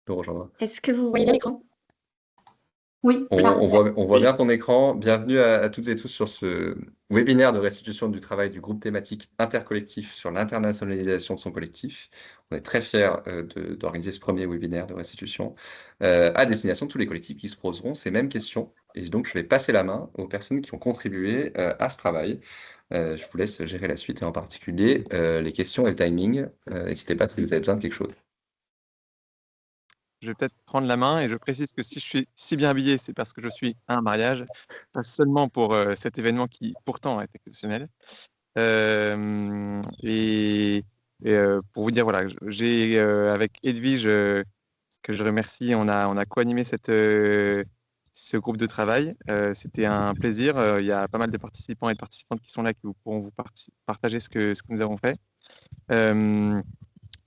le rejoindra. Est-ce que vous voyez bien l'écran? Oui, On parfait. voit bien ton écran. Bienvenue à toutes et tous sur ce webinaire de restitution du travail du groupe thématique intercollectif sur l'internationalisation de son collectif. On est très fiers d'organiser ce premier webinaire de restitution à destination de tous les collectifs qui se poseront ces mêmes questions. Et donc, je vais passer la main aux personnes qui ont contribué à ce travail. Je vous laisse gérer la suite et en particulier les questions et le timing. N'hésitez pas si vous avez besoin de quelque chose. Je vais peut-être prendre la main et je précise que si je suis si bien habillé, c'est parce que je suis à un mariage, pas seulement pour cet événement qui pourtant est exceptionnel. Pour vous dire, voilà, j'ai avec Edwige, que je remercie, on a co-animé ce groupe de travail. C'était un plaisir. Il y a pas mal de participants et de participantes qui sont là, qui pourront vous partager ce que nous avons fait.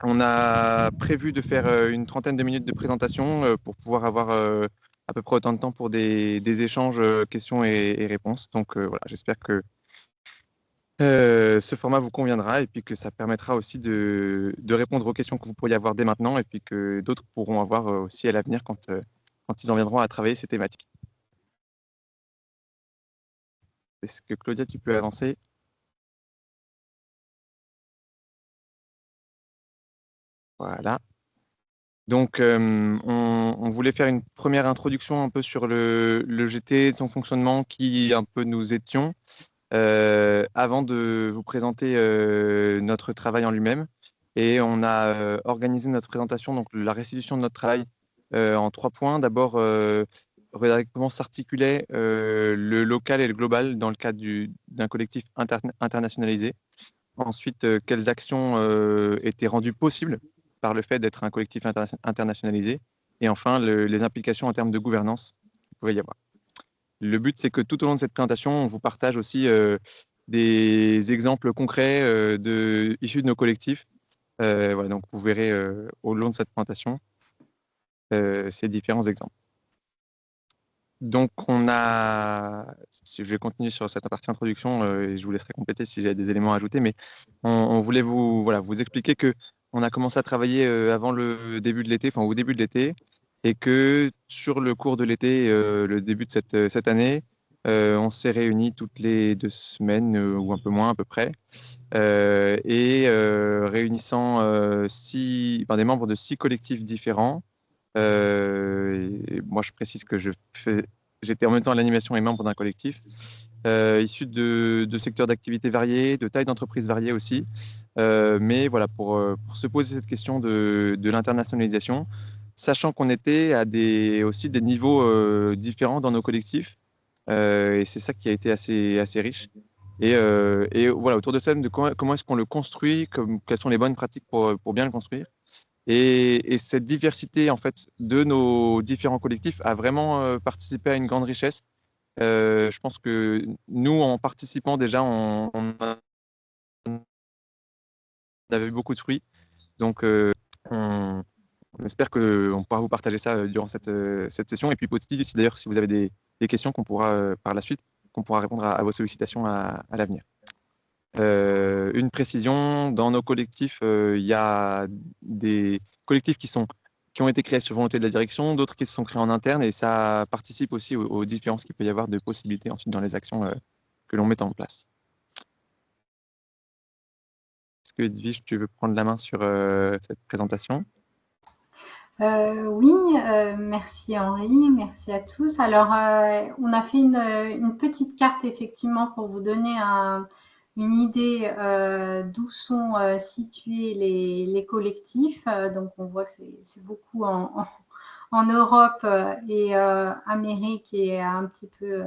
On a prévu de faire une trentaine de minutes de présentation pour pouvoir avoir à peu près autant de temps pour des échanges, questions et réponses. Donc voilà, j'espère que ce format vous conviendra et puis que ça permettra aussi de répondre aux questions que vous pourriez avoir dès maintenant et puis que d'autres pourront avoir aussi à l'avenir quand ils en viendront à travailler ces thématiques. Est-ce que Claudia, tu peux avancer? Voilà. Donc, on voulait faire une première introduction un peu sur le GT, son fonctionnement, qui un peu nous étions, avant de vous présenter notre travail en lui-même. Et on a organisé notre présentation, donc la restitution de notre travail, en 3 points. D'abord, regarder comment s'articulait le local et le global dans le cadre d'un collectif internationalisé. Ensuite, quelles actions étaient rendues possibles par le fait d'être un collectif internationalisé. Et enfin, les implications en termes de gouvernance qu'il pouvait y avoir. Le but, c'est que tout au long de cette présentation, on vous partage aussi des exemples concrets issus de nos collectifs. Voilà, donc vous verrez au long de cette présentation ces différents exemples. Donc, je vais continuer sur cette partie introduction et je vous laisserai compléter si j'ai des éléments à ajouter, mais on voulait vous expliquer qu'on a commencé à travailler avant le début de l'été, enfin au début de l'été, et que sur le cours de l'été, le début de cette année, on s'est réunis toutes les 2 semaines ou un peu moins à peu près, réunissant des membres de 6 collectifs différents. Et moi, je précise que j'étais en même temps à l'animation et membre d'un collectif, issu de secteurs d'activité variés, de tailles d'entreprises variées aussi. Mais voilà, pour se poser cette question de l'internationalisation, sachant qu'on était aussi des niveaux différents dans nos collectifs. Et c'est ça qui a été assez riche. Et voilà, autour de ça, de comment est-ce qu'on le construit, quelles sont les bonnes pratiques pour bien le construire. Et cette diversité en fait de nos différents collectifs a vraiment participé à une grande richesse. Je pense que nous, en participant déjà, on avait eu beaucoup de fruits. Donc, on espère qu'on pourra vous partager ça durant cette session. Et puis, aussi, d'ailleurs, si vous avez des questions qu'on pourra, par la suite, qu'on pourra répondre à vos sollicitations à l'avenir. Une précision, dans nos collectifs, il y a des collectifs qui ont été créés sur volonté de la direction, d'autres qui se sont créés en interne, et ça participe aussi aux différences qu'il peut y avoir de possibilités ensuite dans les actions que l'on met en place. Est-ce que Edwige, tu veux prendre la main sur cette présentation? Oui, merci Henri, merci à tous. Alors, on a fait une petite carte effectivement pour vous donner une idée d'où sont situés les collectifs. Donc, on voit que c'est beaucoup en Europe et Amérique et un petit peu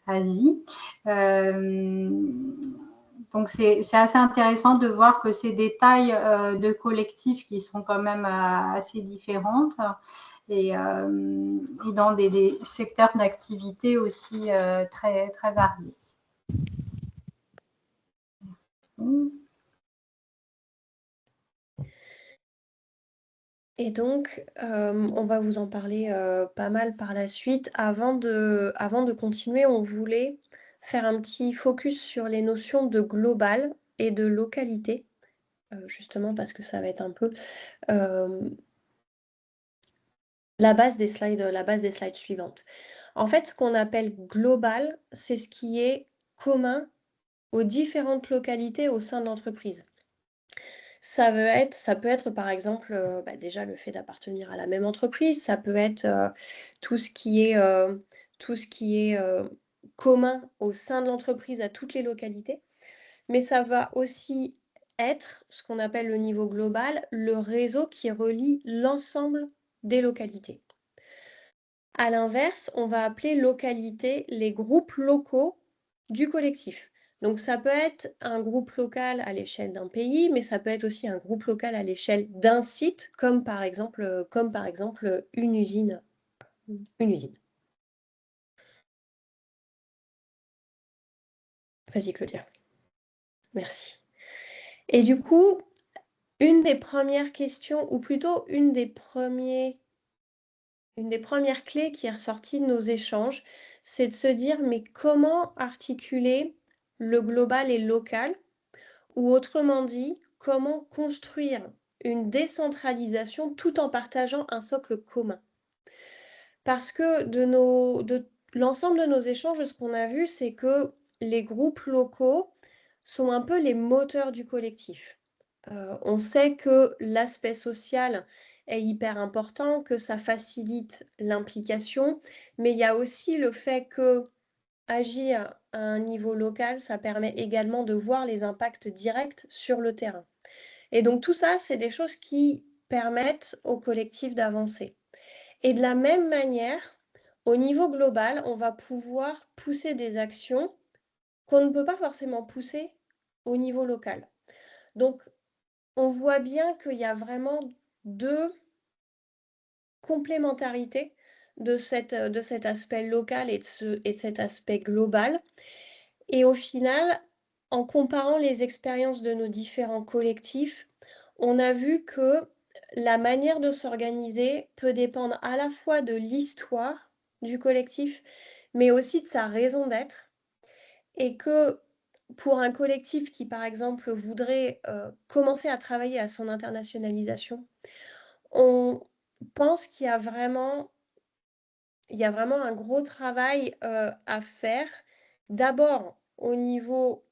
Asie. Donc, c'est assez intéressant de voir que c'est des tailles de collectifs qui sont quand même assez différentes et dans des secteurs d'activité aussi très, très variés. Merci. Et donc, on va vous en parler pas mal par la suite. Avant de continuer, on voulait faire un petit focus sur les notions de global et de localité, justement parce que ça va être un peu la base des slides suivantes. En fait, ce qu'on appelle global, c'est ce qui est commun aux différentes localités au sein de l'entreprise. Ça peut être par exemple, déjà le fait d'appartenir à la même entreprise, ça peut être, tout ce qui est, commun au sein de l'entreprise à toutes les localités. Mais ça va aussi être, ce qu'on appelle le niveau global, le réseau qui relie l'ensemble des localités. À l'inverse, on va appeler localité les groupes locaux du collectif. Donc ça peut être un groupe local à l'échelle d'un pays, mais ça peut être aussi un groupe local à l'échelle d'un site, comme par exemple une usine. Une usine. Vas-y Claudia. Merci. Et du coup, une des premières questions, ou plutôt une des premières clés qui est ressortie de nos échanges, c'est de se dire, mais comment articuler le global et le local? Ou autrement dit, comment construire une décentralisation tout en partageant un socle commun? Parce que de l'ensemble de nos échanges, ce qu'on a vu, c'est que les groupes locaux sont un peu les moteurs du collectif. On sait que l'aspect social est hyper important, que ça facilite l'implication, mais il y a aussi le fait que agir à un niveau local, ça permet également de voir les impacts directs sur le terrain. Et donc tout ça, c'est des choses qui permettent au collectif d'avancer. Et de la même manière, au niveau global, on va pouvoir pousser des actions qu'on ne peut pas forcément pousser au niveau local. Donc, on voit bien qu'il y a vraiment deux complémentarités de cet aspect local et de cet aspect global. Et au final, en comparant les expériences de nos différents collectifs, on a vu que la manière de s'organiser peut dépendre à la fois de l'histoire du collectif, mais aussi de sa raison d'être. Et que pour un collectif qui, par exemple, voudrait commencer à travailler à son internationalisation, on pense qu'il y a vraiment un gros travail à faire, d'abord au niveau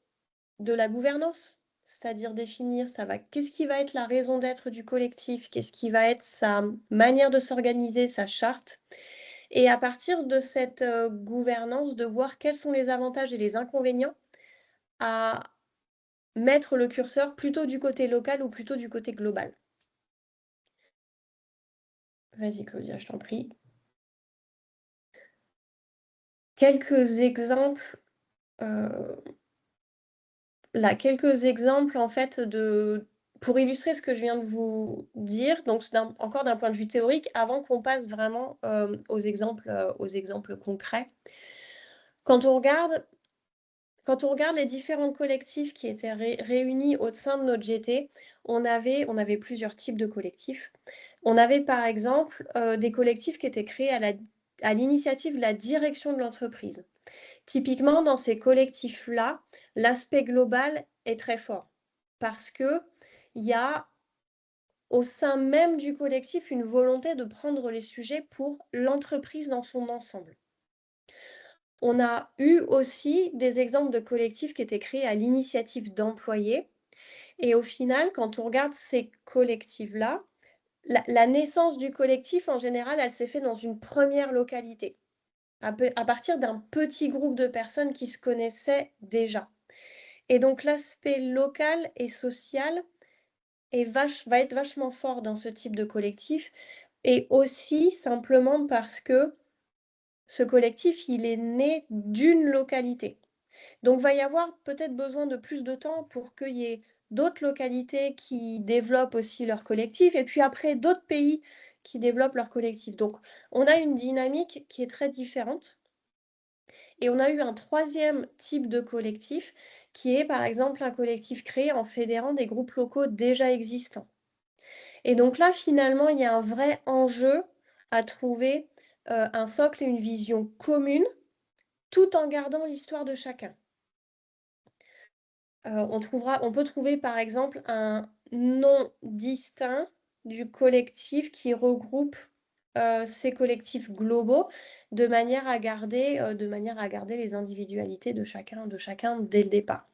de la gouvernance, c'est-à-dire définir qu'est-ce qui va être la raison d'être du collectif, qu'est-ce qui va être sa manière de s'organiser, sa charte, et à partir de cette gouvernance, de voir quels sont les avantages et les inconvénients à mettre le curseur plutôt du côté local ou plutôt du côté global. Vas-y Claudia, je t'en prie. Quelques exemples en fait pour illustrer ce que je viens de vous dire, donc encore d'un point de vue théorique, avant qu'on passe vraiment aux exemples concrets. Quand on regarde les différents collectifs qui étaient réunis au sein de notre GT, on avait plusieurs types de collectifs. On avait par exemple des collectifs qui étaient créés à l'initiative de la direction de l'entreprise. Typiquement, dans ces collectifs-là, l'aspect global est très fort parce qu'il y a au sein même du collectif une volonté de prendre les sujets pour l'entreprise dans son ensemble. On a eu aussi des exemples de collectifs qui étaient créés à l'initiative d'employés. Et au final, quand on regarde ces collectifs-là, la naissance du collectif, en général, elle s'est faite dans une première localité, à partir d'un petit groupe de personnes qui se connaissaient déjà. Et donc l'aspect local et social va être vachement fort dans ce type de collectif, et aussi simplement parce que ce collectif, il est né d'une localité. Donc va y avoir peut-être besoin de plus de temps pour qu'il y ait d'autres localités qui développent aussi leur collectif, et puis après d'autres pays qui développent leur collectif. Donc on a une dynamique qui est très différente. Et on a eu un troisième type de collectif qui est par exemple un collectif créé en fédérant des groupes locaux déjà existants. Et donc là, finalement, il y a un vrai enjeu à trouver un socle et une vision commune tout en gardant l'histoire de chacun. On peut trouver par exemple un nom distinct du collectif qui regroupe ces collectifs globaux de manière à garder les individualités de chacun dès le départ.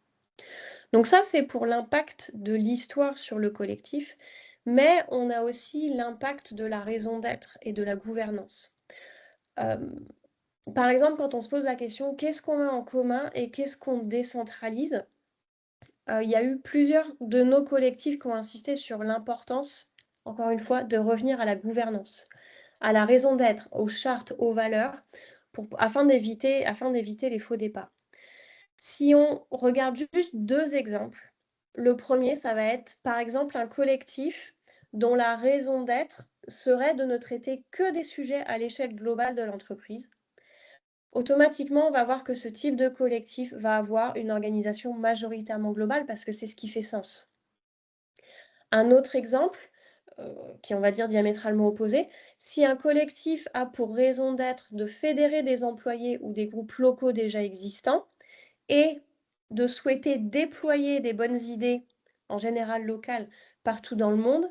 Donc ça, c'est pour l'impact de l'histoire sur le collectif, mais on a aussi l'impact de la raison d'être et de la gouvernance. Par exemple, quand on se pose la question, qu'est-ce qu'on a en commun et qu'est-ce qu'on décentralise? Il y a eu plusieurs de nos collectifs qui ont insisté sur l'importance, encore une fois, de revenir à la gouvernance, à la raison d'être, aux chartes, aux valeurs, afin d'éviter les faux départs. Si on regarde juste 2 exemples, le premier, ça va être, par exemple, un collectif dont la raison d'être serait de ne traiter que des sujets à l'échelle globale de l'entreprise. Automatiquement, on va voir que ce type de collectif va avoir une organisation majoritairement globale parce que c'est ce qui fait sens. Un autre exemple, qui est, on va dire, diamétralement opposé, si un collectif a pour raison d'être de fédérer des employés ou des groupes locaux déjà existants et de souhaiter déployer des bonnes idées, en général locales, partout dans le monde,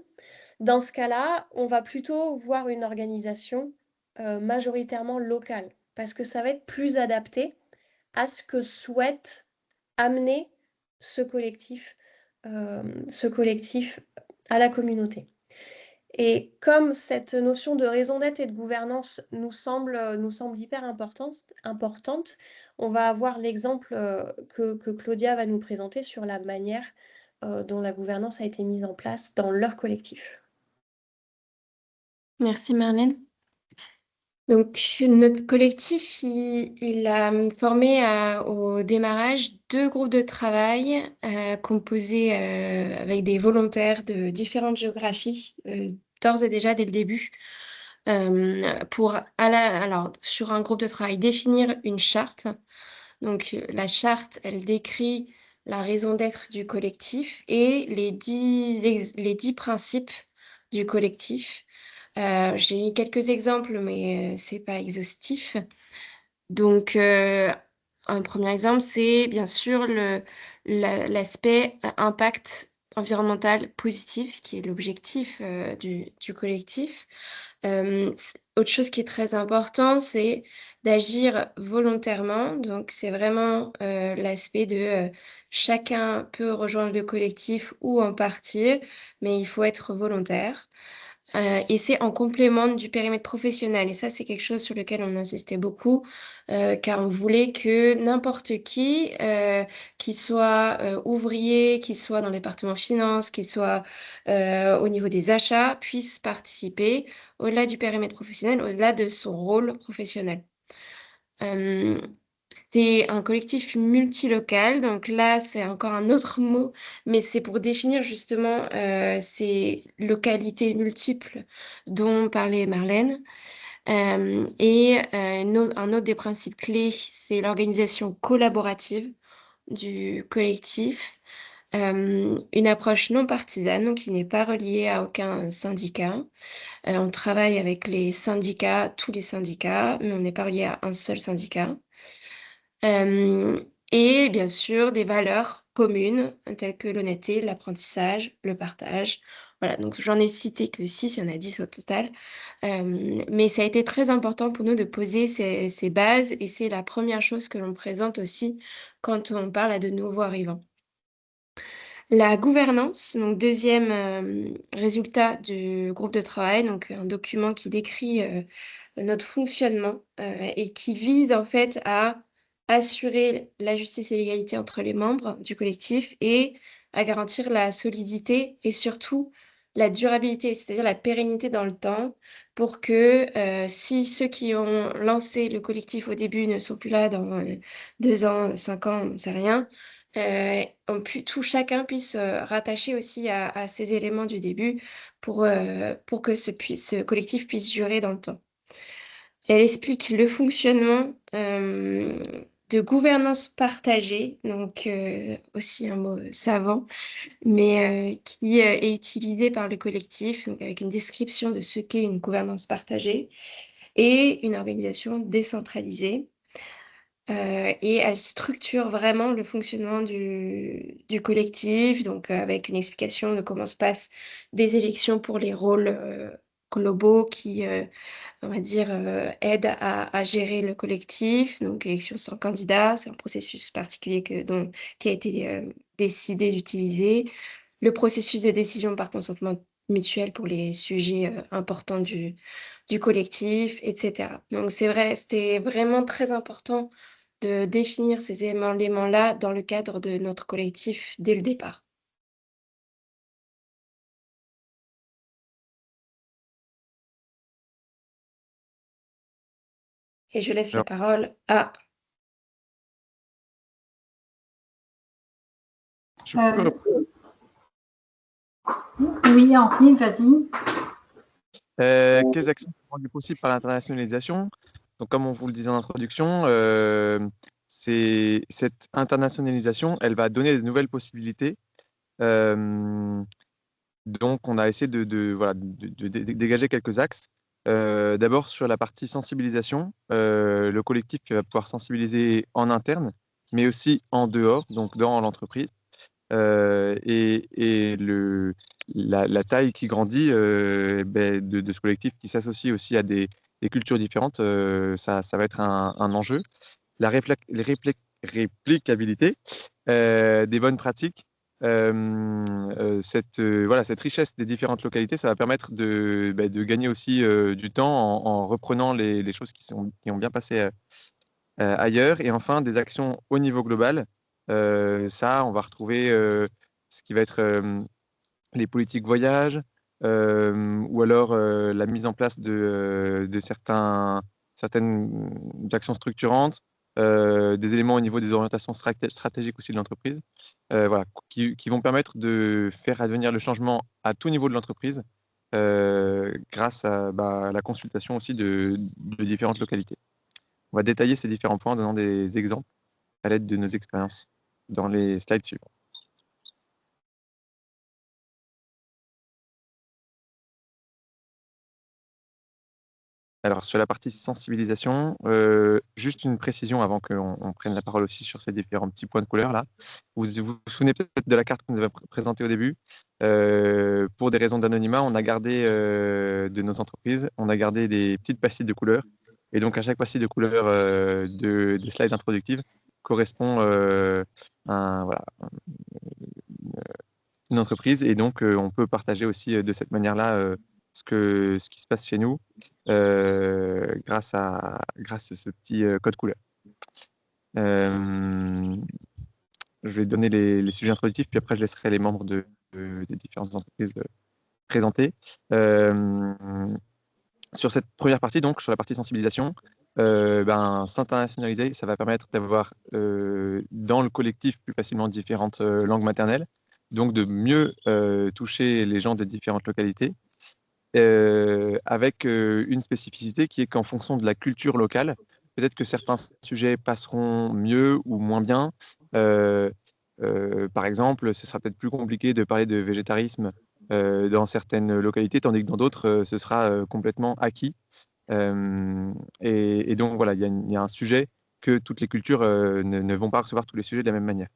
dans ce cas-là, on va plutôt voir une organisation majoritairement locale, parce que ça va être plus adapté à ce que souhaite amener ce collectif à la communauté. Et comme cette notion de raison d'être et de gouvernance nous semble hyper importante, on va avoir l'exemple que Claudia va nous présenter sur la manière dont la gouvernance a été mise en place dans leur collectif. Merci Marlène. Donc, notre collectif, il a formé au démarrage 2 groupes de travail composés avec des volontaires de différentes géographies, d'ores et déjà dès le début, pour, alors, sur un groupe de travail, définir une charte. Donc, la charte, elle décrit la raison d'être du collectif et les 10 principes du collectif. J'ai mis quelques exemples, mais c'est pas exhaustif. Donc, un premier exemple, c'est bien sûr l'aspect impact environnemental positif, qui est l'objectif du collectif. Autre chose qui est très important, c'est d'agir volontairement. Donc, c'est vraiment l'aspect de chacun peut rejoindre le collectif ou en partie, mais il faut être volontaire. Et c'est en complément du périmètre professionnel. Et ça, c'est quelque chose sur lequel on insistait beaucoup, car on voulait que n'importe qui soit ouvrier, qui soit dans le département finance, qui soit au niveau des achats, puisse participer au-delà du périmètre professionnel, au-delà de son rôle professionnel. C'est un collectif multilocal, donc là, c'est encore un autre mot, mais c'est pour définir justement ces localités multiples dont parlait Marlène. Et un autre des principes clés, c'est l'organisation collaborative du collectif. Une approche non partisane, donc qui n'est pas reliée à aucun syndicat. On travaille avec les syndicats, tous les syndicats, mais on n'est pas relié à un seul syndicat. Et bien sûr, des valeurs communes telles que l'honnêteté, l'apprentissage, le partage. Voilà, donc j'en ai cité que 6, il y en a 10 au total. Mais ça a été très important pour nous de poser ces bases et c'est la première chose que l'on présente aussi quand on parle à de nouveaux arrivants. La gouvernance, donc deuxième résultat du groupe de travail, donc un document qui décrit notre fonctionnement et qui vise en fait à assurer la justice et l'égalité entre les membres du collectif et à garantir la solidité et surtout la durabilité, c'est-à-dire la pérennité dans le temps pour que si ceux qui ont lancé le collectif au début ne sont plus là dans 2 ans, 5 ans, on ne sait rien, chacun puisse rattacher aussi à ces éléments du début pour que ce collectif puisse durer dans le temps. Elle explique le fonctionnement de gouvernance partagée, donc aussi un mot savant, mais qui est utilisé par le collectif, donc avec une description de ce qu'est une gouvernance partagée et une organisation décentralisée. Et elle structure vraiment le fonctionnement du collectif, donc avec une explication de comment se passent des élections pour les rôles globaux qui, on va dire, aident à gérer le collectif. Donc, élection sans candidat, c'est un processus particulier qui a été décidé d'utiliser. Le processus de décision par consentement mutuel pour les sujets importants du collectif, etc. Donc, c'est vrai, c'était vraiment très important de définir ces éléments-là dans le cadre de notre collectif dès le départ. Et je laisse la Alors, parole à... je Euh, peux reprendre. oui, Henri, vas-y. Quelles actions sont rendues possibles par l'internationalisation? Donc, comme on vous le disait en introduction, cette internationalisation, elle va donner de nouvelles possibilités. Euh, donc, on a essayé voilà, de dégager quelques axes. D'abord, sur la partie sensibilisation, le collectif va pouvoir sensibiliser en interne, mais aussi en dehors, donc dans l'entreprise. Et la taille qui grandit de ce collectif qui s'associe aussi à des cultures différentes, ça va être un enjeu. Les réplicabilité des bonnes pratiques, voilà, cette richesse des différentes localités, ça va permettre de gagner aussi du temps en reprenant les choses qui ont bien passé ailleurs. Et enfin, des actions au niveau global. Ça, on va retrouver ce qui va être les politiques voyage, ou alors la mise en place de certaines actions structurantes, des éléments au niveau des orientations stratégiques aussi de l'entreprise, voilà, qui vont permettre de faire advenir le changement à tout niveau de l'entreprise grâce à la consultation aussi de différentes localités. On va détailler ces différents points en donnant des exemples à l'aide de nos expériences dans les slides suivants. Alors, sur la partie sensibilisation, juste une précision avant qu'on prenne la parole aussi sur ces différents petits points de couleur là. Vous souvenez peut-être de la carte qu'on nous avait présentée au début. Pour des raisons d'anonymat, on a gardé de nos entreprises, on a gardé des petites pastilles de couleur. Et donc, à chaque pastille de couleur des slides introductives correspond voilà, une entreprise. Et donc, on peut partager aussi de cette manière-là ce qui se passe chez nous grâce à ce petit code couleur. Je vais donner les sujets introductifs, puis après, je laisserai les membres des différentes entreprises présenter. Sur cette première partie, donc, sur la partie sensibilisation, s'internationaliser, ça va permettre d'avoir dans le collectif plus facilement différentes langues maternelles, donc de mieux toucher les gens des différentes localités, avec une spécificité qui est qu'en fonction de la culture locale, peut-être que certains sujets passeront mieux ou moins bien. Par exemple, ce sera peut-être plus compliqué de parler de végétarisme dans certaines localités, tandis que dans d'autres, ce sera complètement acquis. Et donc, voilà, il y a un sujet que toutes les cultures ne vont pas recevoir tous les sujets de la même manière.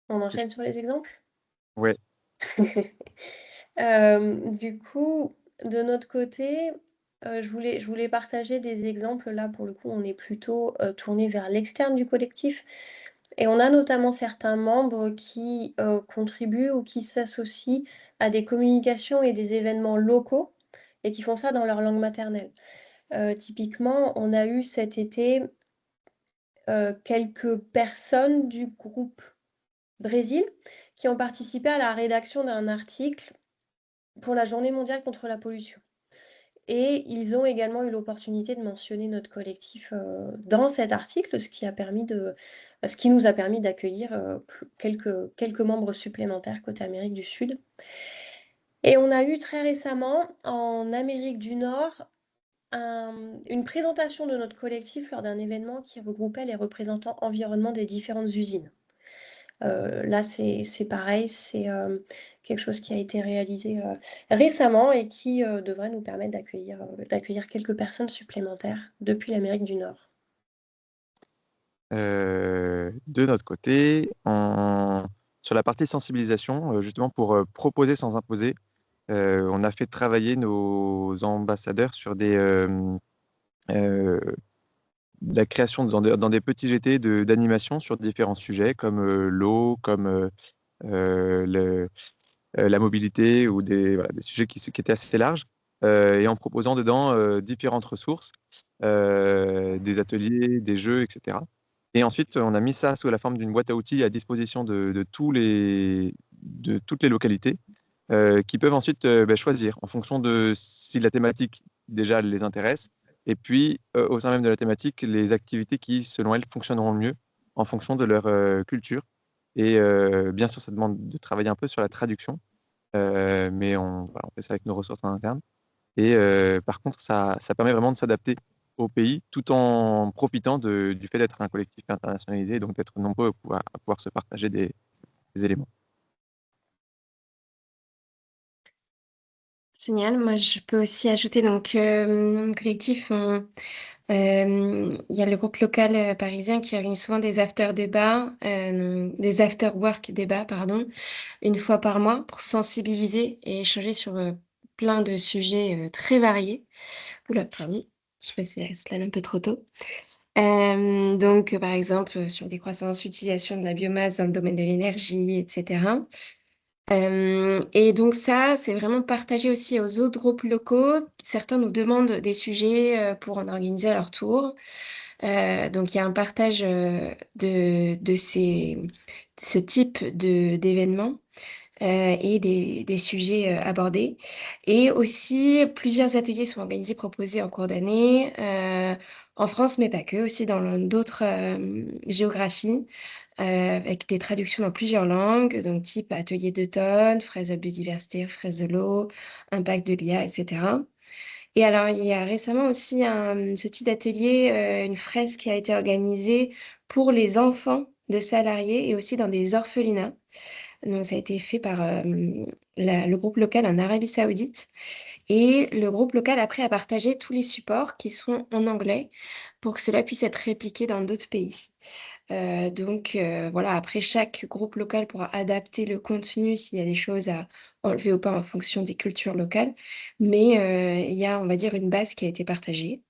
On enchaîne sur les exemples? Ouais. Du coup, de notre côté, je voulais partager des exemples. Là, pour le coup, on est plutôt tourné vers l'externe du collectif. Et on a notamment certains membres qui contribuent ou qui s'associent à des communications et des événements locaux et qui font ça dans leur langue maternelle. Typiquement, on a eu cet été quelques personnes du groupe Brésil qui ont participé à la rédaction d'un article pour la Journée mondiale contre la pollution. Et ils ont également eu l'opportunité de mentionner notre collectif dans cet article, ce qui nous a permis d'accueillir quelques membres supplémentaires côté Amérique du Sud. Et on a eu très récemment, en Amérique du Nord, une présentation de notre collectif lors d'un événement qui regroupait les représentants environnement des différentes usines. Là, c'est pareil, c'est quelque chose qui a été réalisé récemment et qui devrait nous permettre d'accueillir quelques personnes supplémentaires depuis l'Amérique du Nord. De notre côté, sur la partie sensibilisation, justement pour proposer sans imposer, on a fait travailler nos ambassadeurs sur la création dans des petits GT d'animation sur différents sujets comme l'eau, comme la mobilité ou des sujets qui étaient assez larges, et en proposant dedans différentes ressources, des ateliers, des jeux, etc. Et ensuite, on a mis ça sous la forme d'une boîte à outils à disposition de toutes les localités, qui peuvent ensuite choisir en fonction de si la thématique déjà les intéresse, et puis au sein même de la thématique, les activités qui, selon elles, fonctionneront le mieux en fonction de leur culture. Et bien sûr, ça demande de travailler un peu sur la traduction, mais on fait ça avec nos ressources en interne. Et par contre, ça permet vraiment de s'adapter au pays tout en profitant du fait d'être un collectif internationalisé, donc d'être nombreux à pouvoir se partager des éléments. Génial. Moi, je peux aussi ajouter, donc, dans le collectif, il y a le groupe local parisien qui organise souvent des after-débats, des after-work débats, pardon, une fois par mois pour sensibiliser et échanger sur plein de sujets très variés. Oula, pardon, je passe là un peu trop tôt. Donc, par exemple, sur des croissances, utilisation de la biomasse dans le domaine de l'énergie, etc. Et donc ça, c'est vraiment partagé aussi aux autres groupes locaux. Certains nous demandent des sujets pour en organiser à leur tour. Donc il y a un partage de ce type d'événements et des sujets abordés. Et aussi, plusieurs ateliers sont organisés, proposés en cours d'année, en France, mais pas que, aussi dans d'autres géographies, avec des traductions dans plusieurs langues, donc type atelier d'automne, fraises de biodiversité, fraises de l'eau, impact de l'IA, etc. Et alors, il y a récemment aussi ce type d'atelier, une fraise qui a été organisée pour les enfants de salariés et aussi dans des orphelinats. Donc, ça a été fait par le groupe local en Arabie Saoudite. Et le groupe local, après, a partagé tous les supports qui sont en anglais pour que cela puisse être répliqué dans d'autres pays. Donc, voilà, après, chaque groupe local pourra adapter le contenu s'il y a des choses à enlever ou pas en fonction des cultures locales. Mais il y a, on va dire, une base qui a été partagée.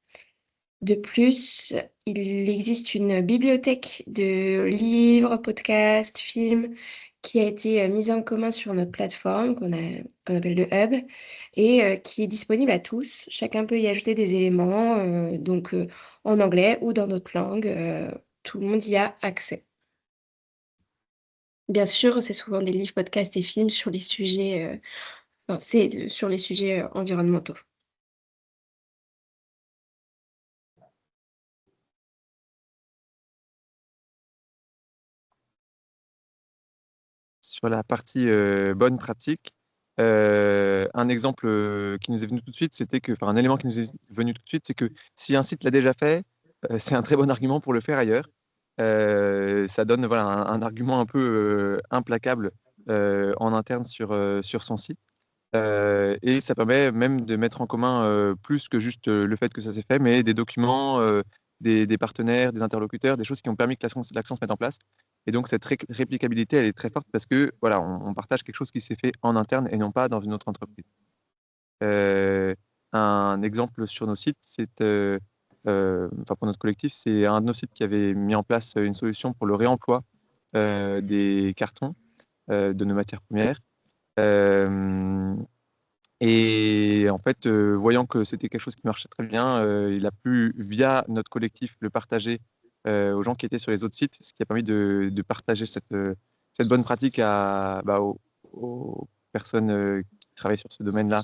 De plus, il existe une bibliothèque de livres, podcasts, films qui a été mise en commun sur notre plateforme qu'on appelle le Hub et qui est disponible à tous. Chacun peut y ajouter des éléments, donc en anglais ou dans d'autres langues. Tout le monde y a accès. Bien sûr, c'est souvent des livres, podcasts et films sur les sujets, c'est sur les sujets environnementaux. Sur la partie bonne pratique, un exemple qui nous est venu tout de suite, un élément qui nous est venu tout de suite, c'est que si un site l'a déjà fait, c'est un très bon argument pour le faire ailleurs. Ça donne voilà, un argument un peu implacable en interne sur son site. Et ça permet même de mettre en commun plus que juste le fait que ça s'est fait, mais des documents, des partenaires, des interlocuteurs, des choses qui ont permis que l'action se mette en place. Et donc cette réplicabilité, elle est très forte parce que voilà, on partage quelque chose qui s'est fait en interne et non pas dans une autre entreprise. Un exemple sur nos sites, pour notre collectif, c'est un de nos sites qui avait mis en place une solution pour le réemploi des cartons de nos matières premières. Et en fait, voyant que c'était quelque chose qui marchait très bien, il a pu, via notre collectif, le partager aux gens qui étaient sur les autres sites, ce qui a permis de partager cette bonne pratique aux personnes qui travaillent sur ce domaine-là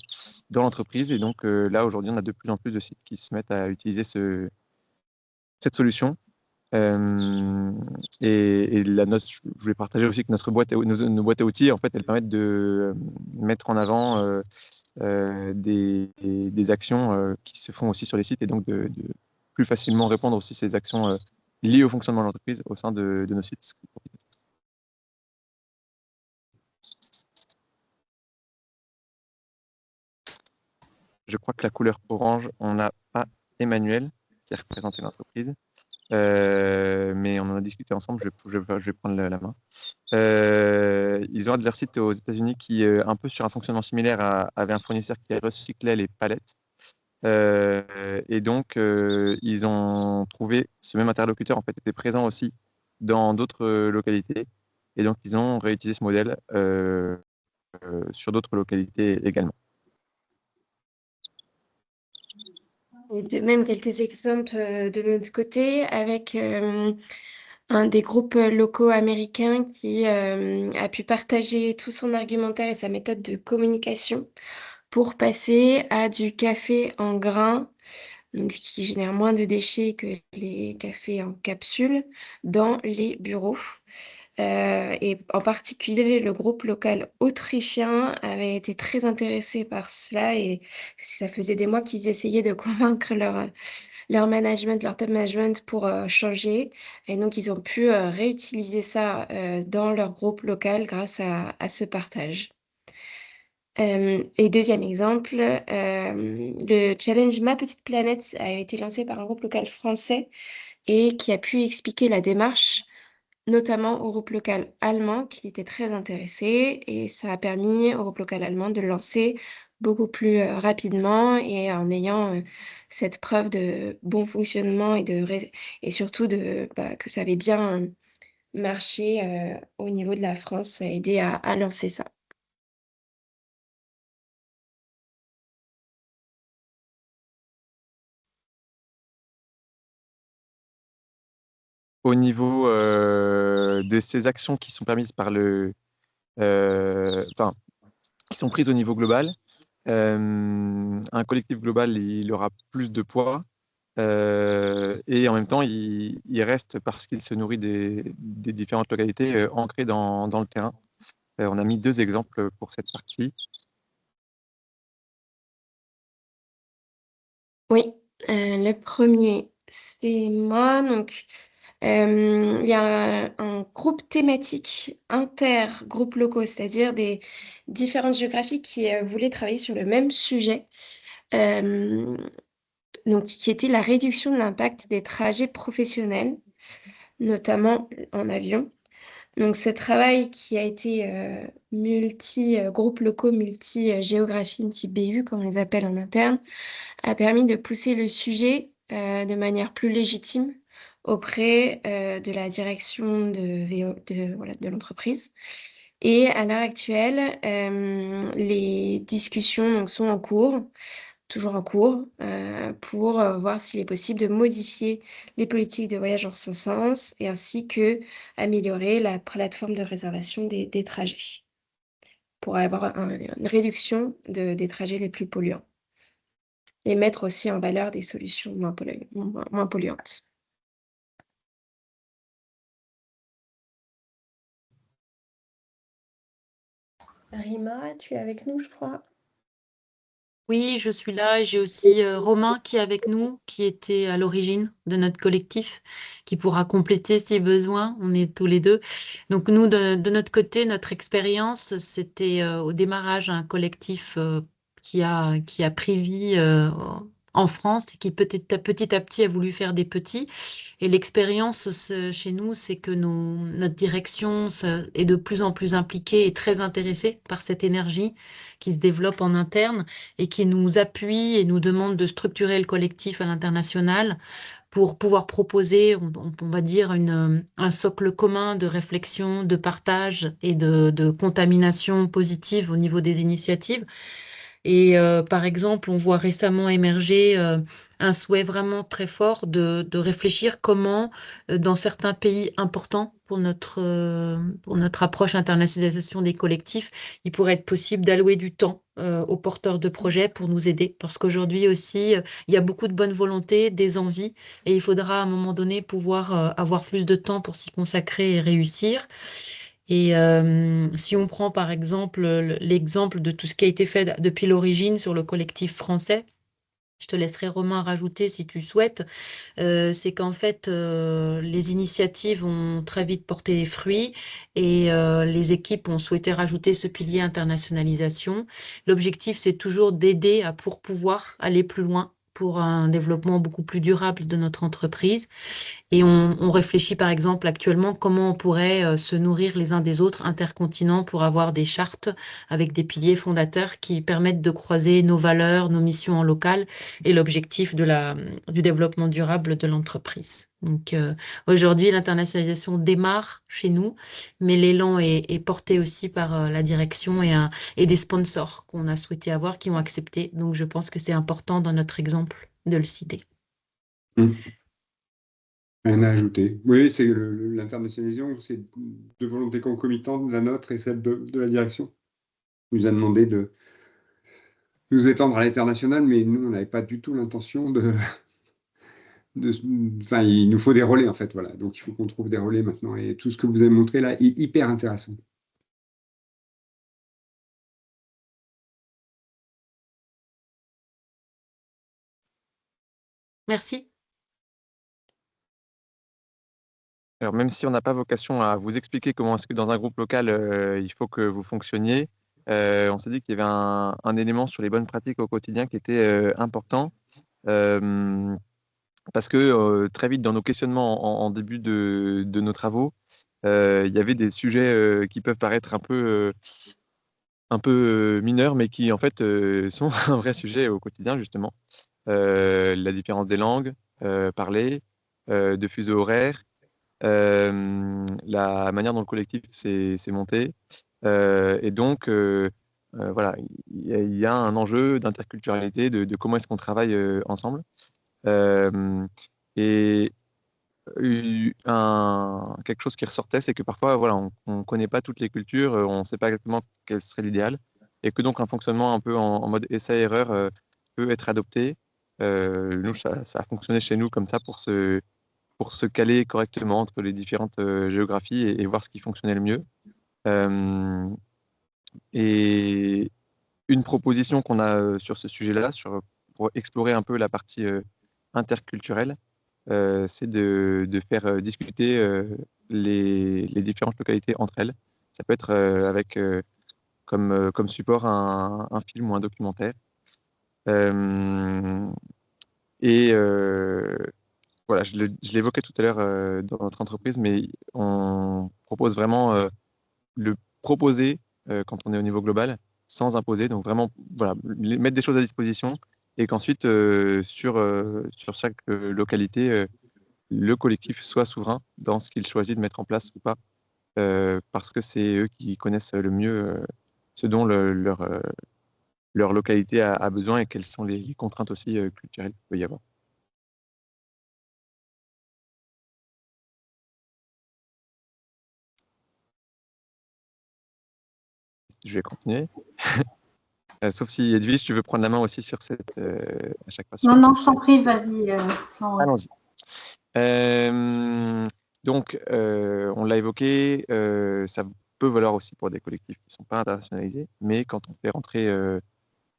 dans l'entreprise. Et donc là, aujourd'hui, on a de plus en plus de sites qui se mettent à utiliser cette solution. Et la note, je voulais partager aussi que nos boîtes à outils, en fait, elles permettent de mettre en avant des actions qui se font aussi sur les sites et donc de plus facilement répondre aussi ces actions liées au fonctionnement de l'entreprise au sein de nos sites. Je crois que la couleur orange, on n'a pas Emmanuel qui a représenté l'entreprise. mais on en a discuté ensemble, je vais prendre la main. Ils ont un de leurs sites aux États-Unis qui, un peu sur un fonctionnement similaire, avait un fournisseur qui recyclait les palettes. Et donc, ils ont trouvé ce même interlocuteur, en fait, était présent aussi dans d'autres localités. Et donc, ils ont réutilisé ce modèle sur d'autres localités également. Et de même, quelques exemples de notre côté avec un des groupes locaux américains qui a pu partager tout son argumentaire et sa méthode de communication pour passer à du café en grains, donc qui génère moins de déchets que les cafés en capsule dans les bureaux. Et en particulier, le groupe local autrichien avait été très intéressé par cela et ça faisait des mois qu'ils essayaient de convaincre leur management, leur top management pour changer. Et donc, ils ont pu réutiliser ça dans leur groupe local grâce à ce partage. Et deuxième exemple, le challenge Ma Petite Planète a été lancé par un groupe local français et qui a pu expliquer la démarche notamment au groupe local allemand qui était très intéressé et ça a permis au groupe local allemand de le lancer beaucoup plus rapidement et en ayant cette preuve de bon fonctionnement et surtout que ça avait bien marché au niveau de la France, ça a aidé à lancer ça. Au niveau de ces actions qui sont permises par qui sont prises au niveau global, un collectif global, il aura plus de poids et en même temps, il reste, parce qu'il se nourrit des différentes localités, ancré dans le terrain. On a mis 2 exemples pour cette partie. Oui, le premier, c'est moi. Donc, il y a un groupe thématique inter-groupes locaux, c'est-à-dire des différentes géographies qui voulaient travailler sur le même sujet, donc qui était la réduction de l'impact des trajets professionnels, notamment en avion. Donc, ce travail qui a été multi-groupes locaux, multi-géographie, multi-BU, comme on les appelle en interne, a permis de pousser le sujet de manière plus légitime auprès de la direction de l'entreprise. Et à l'heure actuelle, les discussions donc, sont en cours, toujours en cours, pour voir s'il est possible de modifier les politiques de voyage en ce sens et ainsi que améliorer la plateforme de réservation des trajets pour avoir une réduction des trajets les plus polluants et mettre aussi en valeur des solutions moins polluantes. Rima, tu es avec nous, je crois. Oui, je suis là. J'ai aussi Romain qui est avec nous, qui était à l'origine de notre collectif, qui pourra compléter si besoin. On est tous les deux. Donc nous, de notre côté, notre expérience, c'était au démarrage un collectif qui a pris vie en France et qui petit à petit a voulu faire des petits. Et l'expérience chez nous, c'est que notre direction est de plus en plus impliquée et très intéressée par cette énergie qui se développe en interne et qui nous appuie et nous demande de structurer le collectif à l'international pour pouvoir proposer, on va dire, un socle commun de réflexion, de partage et de contamination positive au niveau des initiatives. Et par exemple, on voit récemment émerger un souhait vraiment très fort de réfléchir comment, dans certains pays importants pour notre approche internationalisation des collectifs, il pourrait être possible d'allouer du temps aux porteurs de projets pour nous aider. Parce qu'aujourd'hui aussi, il y a beaucoup de bonne volonté, des envies, et il faudra à un moment donné pouvoir avoir plus de temps pour s'y consacrer et réussir. Et si on prend par exemple l'exemple de tout ce qui a été fait depuis l'origine sur le collectif français, je te laisserai Romain rajouter si tu souhaites, c'est qu'en fait les initiatives ont très vite porté les fruits et les équipes ont souhaité rajouter ce pilier internationalisation. L'objectif, c'est toujours d'aider à pour pouvoir aller plus loin pour un développement beaucoup plus durable de notre entreprise. Et on réfléchit par exemple actuellement comment on pourrait se nourrir les uns des autres intercontinents pour avoir des chartes avec des piliers fondateurs qui permettent de croiser nos valeurs, nos missions en local et l'objectif du développement durable de l'entreprise. Donc aujourd'hui, l'internationalisation démarre chez nous, mais l'élan est porté aussi par la direction et des sponsors qu'on a souhaité avoir qui ont accepté. Donc je pense que c'est important dans notre exemple de le citer. Rien à ajouter. Oui, c'est l'internationalisation, c'est deux volontés concomitantes, la nôtre et celle de la direction. On nous a demandé de nous étendre à l'international, mais nous, on n'avait pas du tout l'intention Enfin, il nous faut des relais, en fait, voilà. Donc, il faut qu'on trouve des relais maintenant. Et tout ce que vous avez montré là est hyper intéressant. Merci. Alors, même si on n'a pas vocation à vous expliquer comment est-ce que dans un groupe local, il faut que vous fonctionniez, on s'est dit qu'il y avait un élément sur les bonnes pratiques au quotidien qui était important. Parce que très vite, dans nos questionnements en début de nos travaux, il y avait des sujets qui peuvent paraître un peu mineurs, mais qui en fait sont un vrai sujet au quotidien, justement. La différence des langues parlées, de fuseaux horaires, la manière dont le collectif s'est monté. Et donc, voilà, il y a un enjeu d'interculturalité, de comment est-ce qu'on travaille ensemble. Et quelque chose qui ressortait, c'est que parfois, voilà, on ne connaît pas toutes les cultures, on ne sait pas exactement quel serait l'idéal, et que donc un fonctionnement un peu en mode essai-erreur peut être adopté. Nous, ça a fonctionné chez nous comme ça pour se caler correctement entre les différentes géographies et voir ce qui fonctionnait le mieux. Et une proposition qu'on a sur ce sujet-là, pour explorer un peu la partie interculturelle, c'est de faire discuter les différentes localités entre elles. Ça peut être avec comme support un film ou un documentaire. Et voilà, je l'évoquais tout à l'heure dans notre entreprise, mais on propose vraiment le proposer quand on est au niveau global, sans imposer. Donc vraiment, voilà, mettre des choses à disposition et qu'ensuite, sur chaque localité, le collectif soit souverain dans ce qu'il choisit de mettre en place ou pas, parce que c'est eux qui connaissent le mieux ce dont leur localité a besoin et quelles sont les contraintes aussi culturelles qu'il peut y avoir. Je vais continuer. Sauf si Edwige, tu veux prendre la main aussi sur cette à chaque fois. Non, je t'en prie, vas-y. Allons-y. Donc, on l'a évoqué, ça peut valoir aussi pour des collectifs qui ne sont pas internationalisés, mais quand on fait rentrer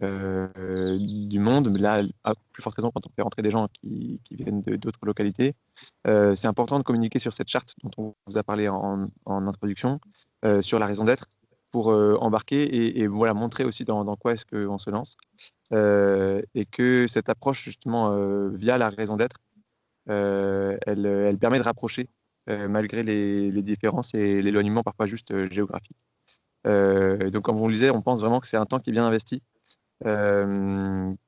du monde, mais là, à plus forte raison, quand on fait rentrer des gens qui viennent d'autres localités, c'est important de communiquer sur cette charte dont on vous a parlé en introduction, sur la raison d'être, pour embarquer et voilà, montrer aussi dans quoi est-ce qu'on se lance. Et que cette approche, justement, via la raison d'être, elle permet de rapprocher, malgré les différences et l'éloignement parfois juste géographique. Donc, comme on le disait, on pense vraiment que c'est un temps qui est bien investi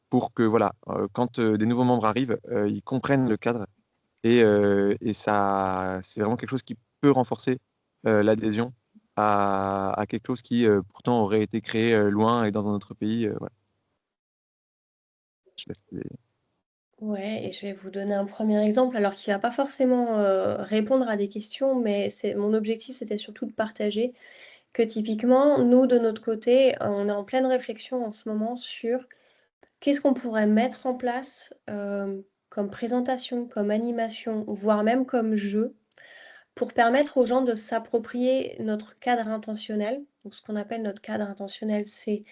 pour que, voilà, quand des nouveaux membres arrivent, ils comprennent le cadre et ça, c'est vraiment quelque chose qui peut renforcer l'adhésion à quelque chose qui pourtant aurait été créé loin et dans un autre pays. Voilà. Ouais, et je vais vous donner un premier exemple, alors qui ne va pas forcément répondre à des questions, mais mon objectif, c'était surtout de partager que typiquement, nous, de notre côté, on est en pleine réflexion en ce moment sur qu'est-ce qu'on pourrait mettre en place comme présentation, comme animation, voire même comme jeu, pour permettre aux gens de s'approprier notre cadre intentionnel. Donc, ce qu'on appelle notre cadre intentionnel, c'est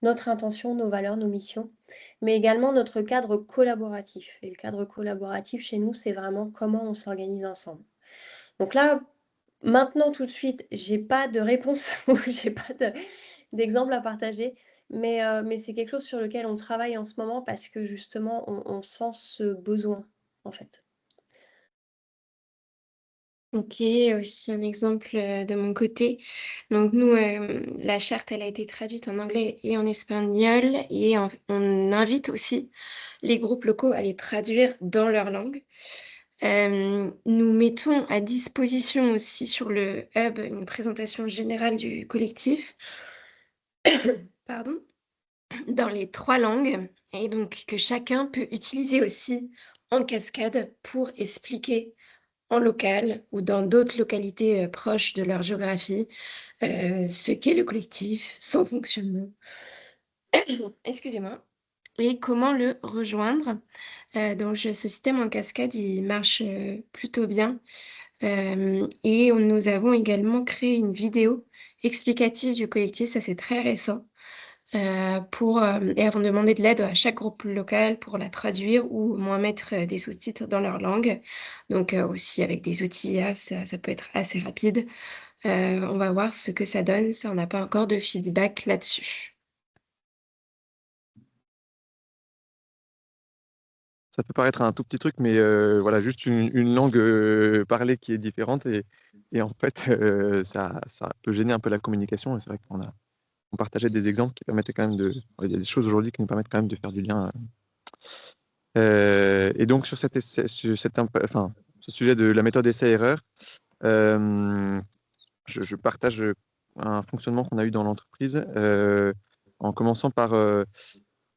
notre intention, nos valeurs, nos missions, mais également notre cadre collaboratif. Et le cadre collaboratif, chez nous, c'est vraiment comment on s'organise ensemble. Donc là, maintenant, tout de suite, j'ai pas de réponse ou j'ai pas d'exemple à partager, Mais c'est quelque chose sur lequel on travaille en ce moment parce que justement, on sent ce besoin, en fait. Ok, aussi un exemple de mon côté. Donc nous, la charte, elle a été traduite en anglais et en espagnol et on invite aussi les groupes locaux à les traduire dans leur langue. Nous mettons à disposition aussi sur le hub une présentation générale du collectif, pardon, dans les 3 langues et donc que chacun peut utiliser aussi en cascade pour expliquer en local ou dans d'autres localités proches de leur géographie, ce qu'est le collectif, son fonctionnement, excusez-moi, et comment le rejoindre. Donc ce système en cascade, il marche plutôt bien. Et nous avons également créé une vidéo explicative du collectif, ça c'est très récent, et avons demandé de l'aide à chaque groupe local pour la traduire ou au moins mettre des sous-titres dans leur langue. Donc aussi avec des outils IA, ça peut être assez rapide. On va voir ce que ça donne, ça on n'a pas encore de feedback là-dessus. Ça peut paraître un tout petit truc, mais voilà, juste une langue parlée qui est différente et en fait, ça peut gêner un peu la communication. Et c'est vrai on partageait des exemples qui permettaient quand même il y a des choses aujourd'hui qui nous permettent quand même de faire du lien. Et donc sur ce sujet de la méthode essai-erreur, je partage un fonctionnement qu'on a eu dans l'entreprise en commençant par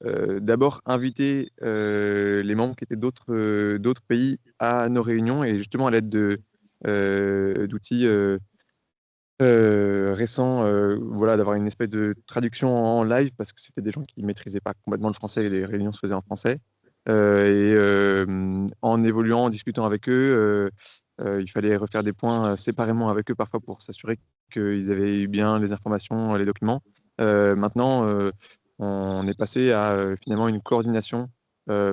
d'abord inviter les membres qui étaient d'autres pays à nos réunions et justement à l'aide d'outils récents, voilà, d'avoir une espèce de traduction en live parce que c'était des gens qui ne maîtrisaient pas complètement le français et les réunions se faisaient en français. En évoluant, en discutant avec eux, il fallait refaire des points séparément avec eux parfois pour s'assurer qu'ils avaient eu bien les informations, les documents. Maintenant, on est passé à finalement une coordination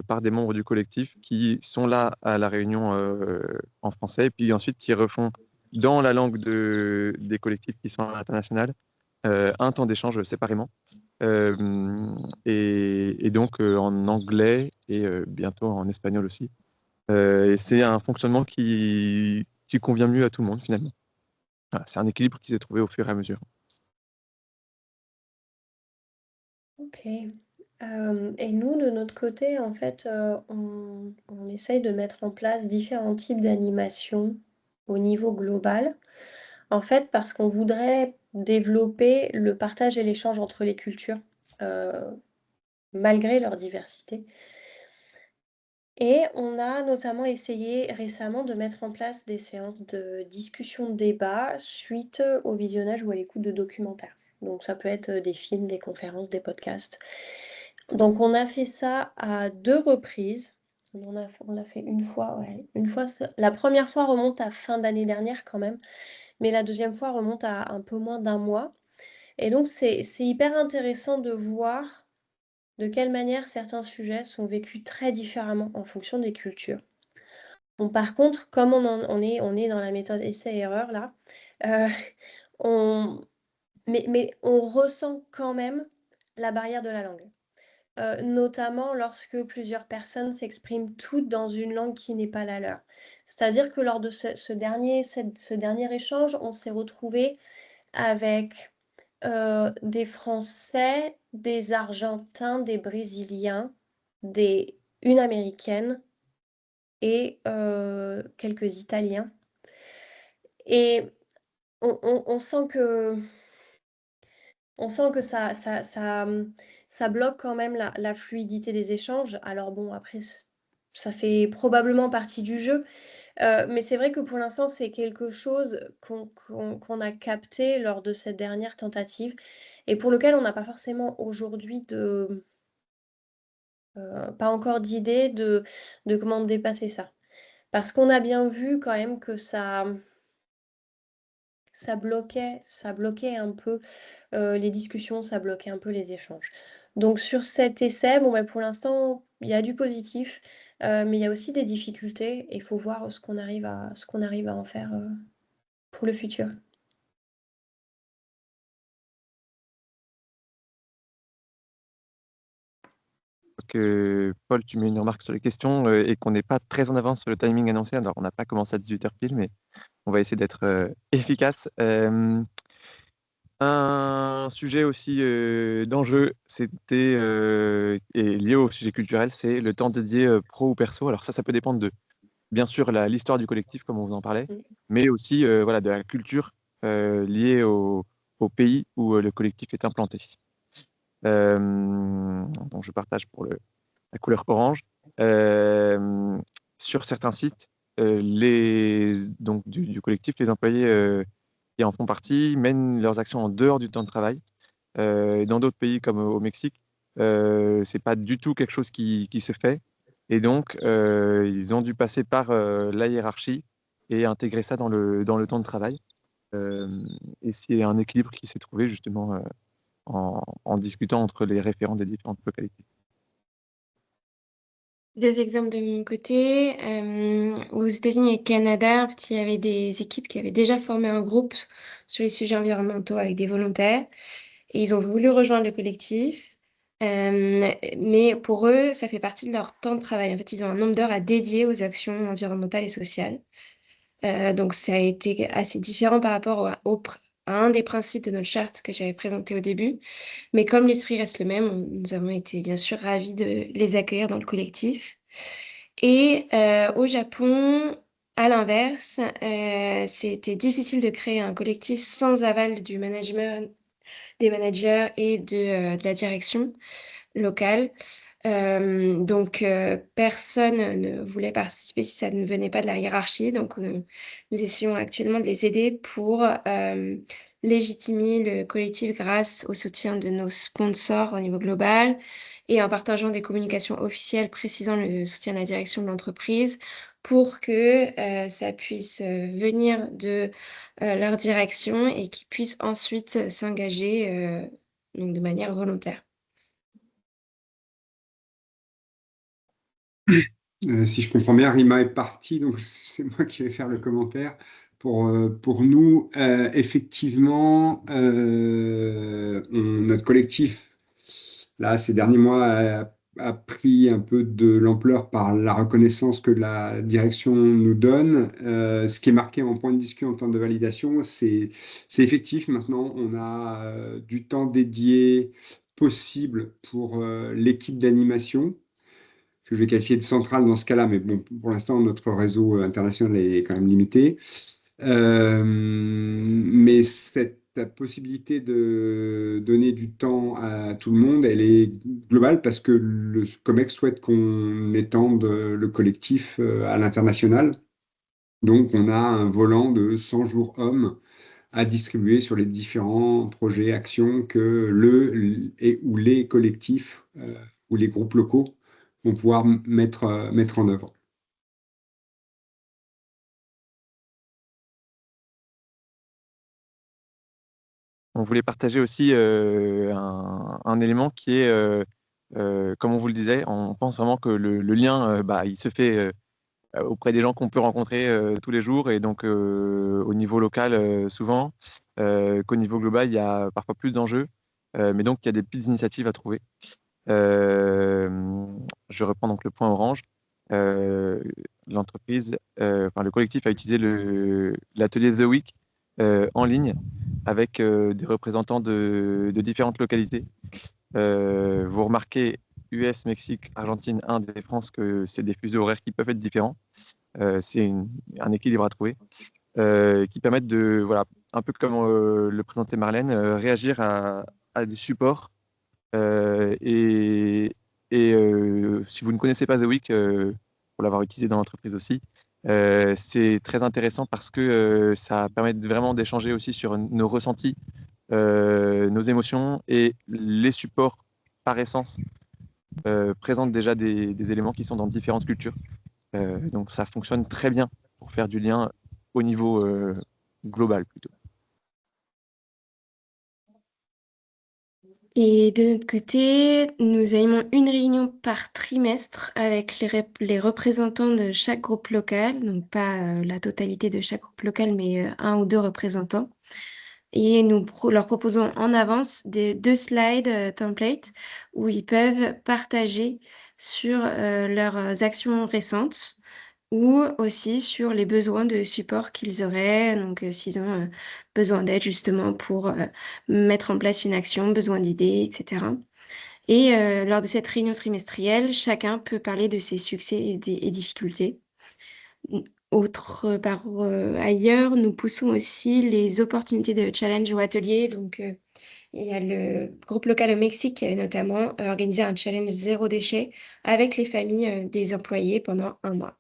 par des membres du collectif qui sont là à la réunion en français et puis ensuite qui refont dans la langue des collectifs qui sont à l'international un temps d'échange séparément. Et donc en anglais et bientôt en espagnol aussi. Et c'est un fonctionnement qui convient mieux à tout le monde finalement. Voilà, c'est un équilibre qui s'est trouvé au fur et à mesure. Ok. Et nous, de notre côté, en fait, on essaye de mettre en place différents types d'animations au niveau global. En fait, parce qu'on voudrait développer le partage et l'échange entre les cultures, malgré leur diversité. Et on a notamment essayé récemment de mettre en place des séances de discussion, de débat suite au visionnage ou à l'écoute de documentaires. Donc ça peut être des films, des conférences, des podcasts. Donc on a fait ça à 2 reprises. On l'a fait une fois, ouais. La première fois remonte à fin d'année dernière quand même, mais la deuxième fois remonte à un peu moins d'1 mois. Et donc c'est hyper intéressant de voir de quelle manière certains sujets sont vécus très différemment en fonction des cultures. Bon, par contre, comme on est dans la méthode essai-erreur là, mais on ressent quand même la barrière de la langue. Notamment lorsque plusieurs personnes s'expriment toutes dans une langue qui n'est pas la leur. C'est-à-dire que lors de ce dernier échange, on s'est retrouvés avec des Français, des Argentins, des Brésiliens, une Américaine et quelques Italiens. Et on sent que ça bloque quand même la fluidité des échanges. Alors bon, après, ça fait probablement partie du jeu, mais c'est vrai que pour l'instant, c'est quelque chose qu'on a capté lors de cette dernière tentative et pour lequel on n'a pas forcément aujourd'hui pas encore d'idée de comment dépasser ça. Parce qu'on a bien vu quand même que ça bloquait un peu les discussions, ça bloquait un peu les échanges. Donc sur cet essai, bon, pour l'instant, il y a du positif, mais il y a aussi des difficultés et il faut voir ce qu'on arrive à en faire pour le futur. que, Paul, tu mets une remarque sur les questions et qu'on n'est pas très en avance sur le timing annoncé. Alors, on n'a pas commencé à 18h pile, mais on va essayer d'être efficace. Un sujet aussi d'enjeu, c'était et lié au sujet culturel, c'est le temps dédié pro ou perso. Alors ça peut dépendre de, bien sûr, l'histoire du collectif, comme on vous en parlait, mais aussi voilà, de la culture liée au pays où le collectif est implanté. Donc je partage pour la couleur orange. Sur certains sites, donc du collectif, les employés qui en font partie mènent leurs actions en dehors du temps de travail. Dans d'autres pays comme au Mexique, c'est pas du tout quelque chose qui se fait. Et donc, ils ont dû passer par la hiérarchie et intégrer ça dans le temps de travail. Et c'est un équilibre qui s'est trouvé justement en discutant entre les référents des différentes localités. Deux exemples de mon côté. Aux États-Unis et au Canada, il y avait des équipes qui avaient déjà formé un groupe sur les sujets environnementaux avec des volontaires. Et ils ont voulu rejoindre le collectif. Mais pour eux, ça fait partie de leur temps de travail. En fait, ils ont un nombre d'heures à dédier aux actions environnementales et sociales. Donc, ça a été assez différent par rapport à un des principes de notre charte que j'avais présenté au début. Mais comme l'esprit reste le même, nous avons été bien sûr ravis de les accueillir dans le collectif. Et au Japon, à l'inverse, c'était difficile de créer un collectif sans aval du management, des managers et de la direction locale. Donc, personne ne voulait participer si ça ne venait pas de la hiérarchie. Donc, nous essayons actuellement de les aider pour légitimer le collectif grâce au soutien de nos sponsors au niveau global et en partageant des communications officielles précisant le soutien de la direction de l'entreprise pour que ça puisse venir de leur direction et qu'ils puissent ensuite s'engager de manière volontaire. Si je comprends bien, Rima est partie, donc c'est moi qui vais faire le commentaire. Pour nous, effectivement, notre collectif, là, ces derniers mois, a pris un peu de l'ampleur par la reconnaissance que la direction nous donne. Ce qui est marqué en point de discussion en temps de validation, c'est effectif. Maintenant, on a du temps dédié possible pour l'équipe d'animation, que je vais qualifier de centrale dans ce cas-là, mais bon, pour l'instant, notre réseau international est quand même limité. Mais cette possibilité de donner du temps à tout le monde, elle est globale parce que le COMEX souhaite qu'on étende le collectif à l'international. Donc, on a un volant de 100 jours hommes à distribuer sur les différents projets, actions que ou les collectifs ou les groupes locaux vont pouvoir mettre en œuvre. On voulait partager aussi un élément qui est, comme on vous le disait, on pense vraiment que le lien, il se fait auprès des gens qu'on peut rencontrer tous les jours et donc au niveau local souvent, qu'au niveau global, il y a parfois plus d'enjeux, mais donc il y a des petites initiatives à trouver. Je reprends donc le point orange. L'entreprise, le collectif a utilisé l'atelier The Week en ligne avec des représentants de différentes localités. Vous remarquez US, Mexique, Argentine, Inde et France que c'est des fuseaux horaires qui peuvent être différents. C'est un équilibre à trouver qui permettent de, voilà, un peu comme le présentait Marlène, réagir à des supports. Si vous ne connaissez pas The Week, pour l'avoir utilisé dans l'entreprise aussi, c'est très intéressant parce que ça permet vraiment d'échanger aussi sur nos ressentis, nos émotions et les supports par essence présentent déjà des éléments qui sont dans différentes cultures. Donc ça fonctionne très bien pour faire du lien au niveau global plutôt. Et de notre côté, nous animons une réunion par trimestre avec les représentants de chaque groupe local, donc pas la totalité de chaque groupe local, mais un ou deux représentants. et nous leur proposons en avance deux slides templates où ils peuvent partager sur leurs actions récentes ou aussi sur les besoins de support qu'ils auraient, donc s'ils ont besoin d'aide justement pour mettre en place une action, besoin d'idées, etc. Et lors de cette réunion trimestrielle, chacun peut parler de ses succès et difficultés. Autre part ailleurs, nous poussons aussi les opportunités de challenge ou atelier. Donc, il y a le groupe local au Mexique qui avait notamment organisé un challenge zéro déchet avec les familles des employés pendant 1 mois.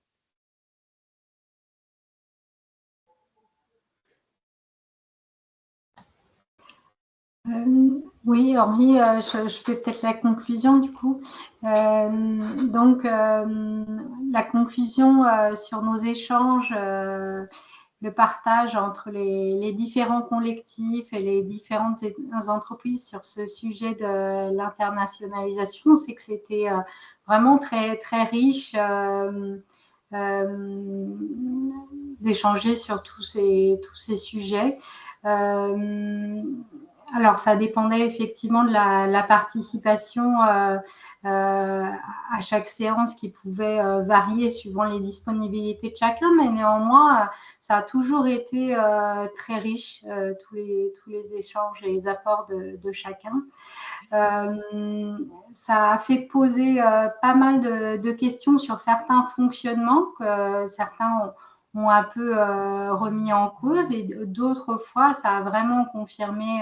Oui, Henri, je fais peut-être la conclusion du coup. Donc, la conclusion sur nos échanges, le partage entre les différents collectifs et les différentes entreprises sur ce sujet de l'internationalisation, c'est que c'était vraiment très, très riche d'échanger sur tous ces sujets. Alors, ça dépendait effectivement de la participation à chaque séance qui pouvait varier suivant les disponibilités de chacun, mais néanmoins, ça a toujours été très riche, tous les échanges et les apports de chacun. Ça a fait poser pas mal de questions sur certains fonctionnements que certains ont un peu remis en cause et d'autres fois, ça a vraiment confirmé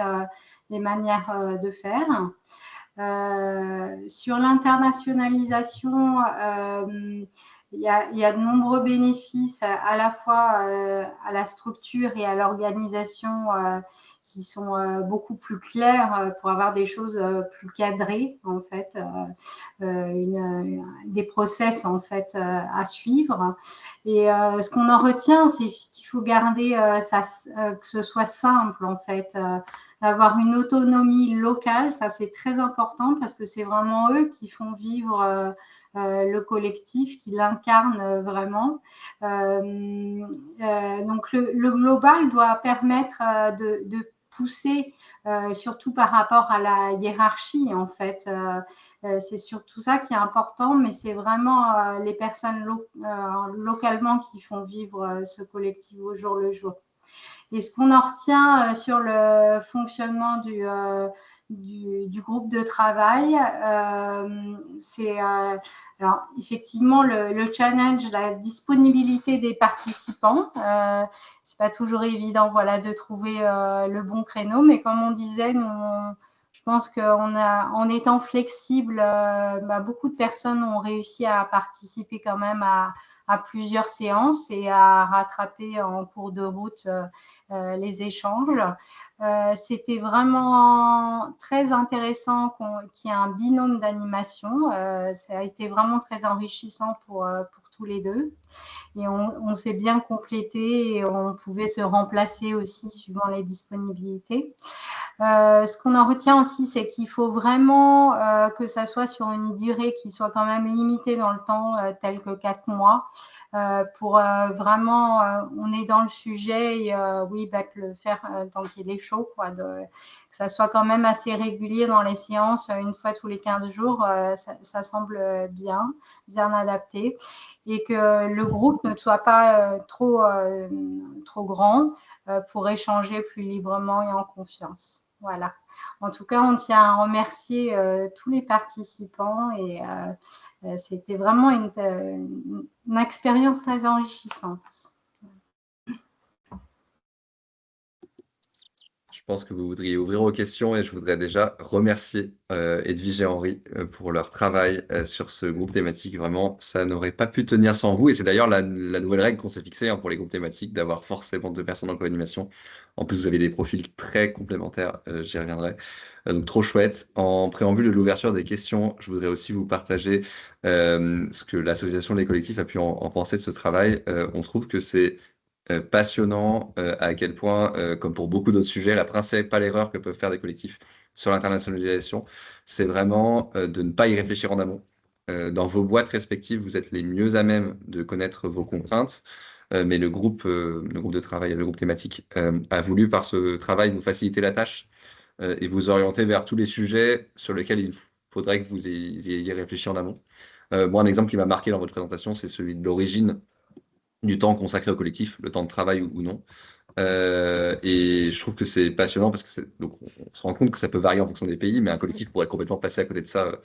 les manières de faire. Sur l'internationalisation, il y a de nombreux bénéfices à la fois à la structure et à l'organisation qui sont beaucoup plus clairs pour avoir des choses plus cadrées, en fait, des process en fait à suivre. Et ce qu'on en retient, c'est qu'il faut garder que ce soit simple, en fait, d'avoir une autonomie locale. Ça, c'est très important parce que c'est vraiment eux qui font vivre le collectif, qui l'incarnent vraiment. Donc, le global doit permettre de pousser, surtout par rapport à la hiérarchie, en fait. C'est surtout ça qui est important, mais c'est vraiment les personnes localement qui font vivre ce collectif au jour le jour. Et ce qu'on en retient sur le fonctionnement du groupe de travail, c'est alors effectivement le challenge, la disponibilité des participants. C'est pas toujours évident, voilà, de trouver le bon créneau, mais comme on disait, je pense qu'en étant flexible, beaucoup de personnes ont réussi à participer quand même à plusieurs séances et à rattraper en cours de route les échanges. C'était vraiment très intéressant qu'il y ait un binôme d'animation. Ça a été vraiment très enrichissant pour tous les deux. Et on s'est bien complété et on pouvait se remplacer aussi suivant les disponibilités. Ce qu'on en retient aussi, c'est qu'il faut vraiment que ça soit sur une durée qui soit quand même limitée dans le temps, telle que 4 mois, pour vraiment, on est dans le sujet et oui, le faire tant qu'il est chaud, quoi, que ça soit quand même assez régulier dans les séances, une fois tous les 15 jours, ça semble bien adapté, et que le groupe ne soit pas trop grand pour échanger plus librement et en confiance. Voilà. En tout cas, on tient à remercier tous les participants et c'était vraiment une expérience très enrichissante. Je pense que vous voudriez ouvrir aux questions et je voudrais déjà remercier Edwige et Henri pour leur travail sur ce groupe thématique. Vraiment, ça n'aurait pas pu tenir sans vous. Et c'est d'ailleurs la nouvelle règle qu'on s'est fixée pour les groupes thématiques, d'avoir forcément 2 personnes en co-animation. En plus, vous avez des profils très complémentaires, j'y reviendrai. Donc, trop chouette. En préambule de l'ouverture des questions, je voudrais aussi vous partager ce que l'Association des collectifs a pu en penser de ce travail. On trouve que c'est passionnant à quel point, comme pour beaucoup d'autres sujets, la principale erreur que peuvent faire des collectifs sur l'internationalisation, c'est vraiment de ne pas y réfléchir en amont. Dans vos boîtes respectives, vous êtes les mieux à même de connaître vos contraintes, mais le groupe de travail, le groupe thématique, a voulu par ce travail vous faciliter la tâche et vous orienter vers tous les sujets sur lesquels il faudrait que vous ayez réfléchi en amont. Moi, un exemple qui m'a marqué dans votre présentation, c'est celui de l'origine du temps consacré au collectif, le temps de travail ou non. Et je trouve que c'est passionnant parce que donc on se rend compte que ça peut varier en fonction des pays, mais un collectif pourrait complètement passer à côté de ça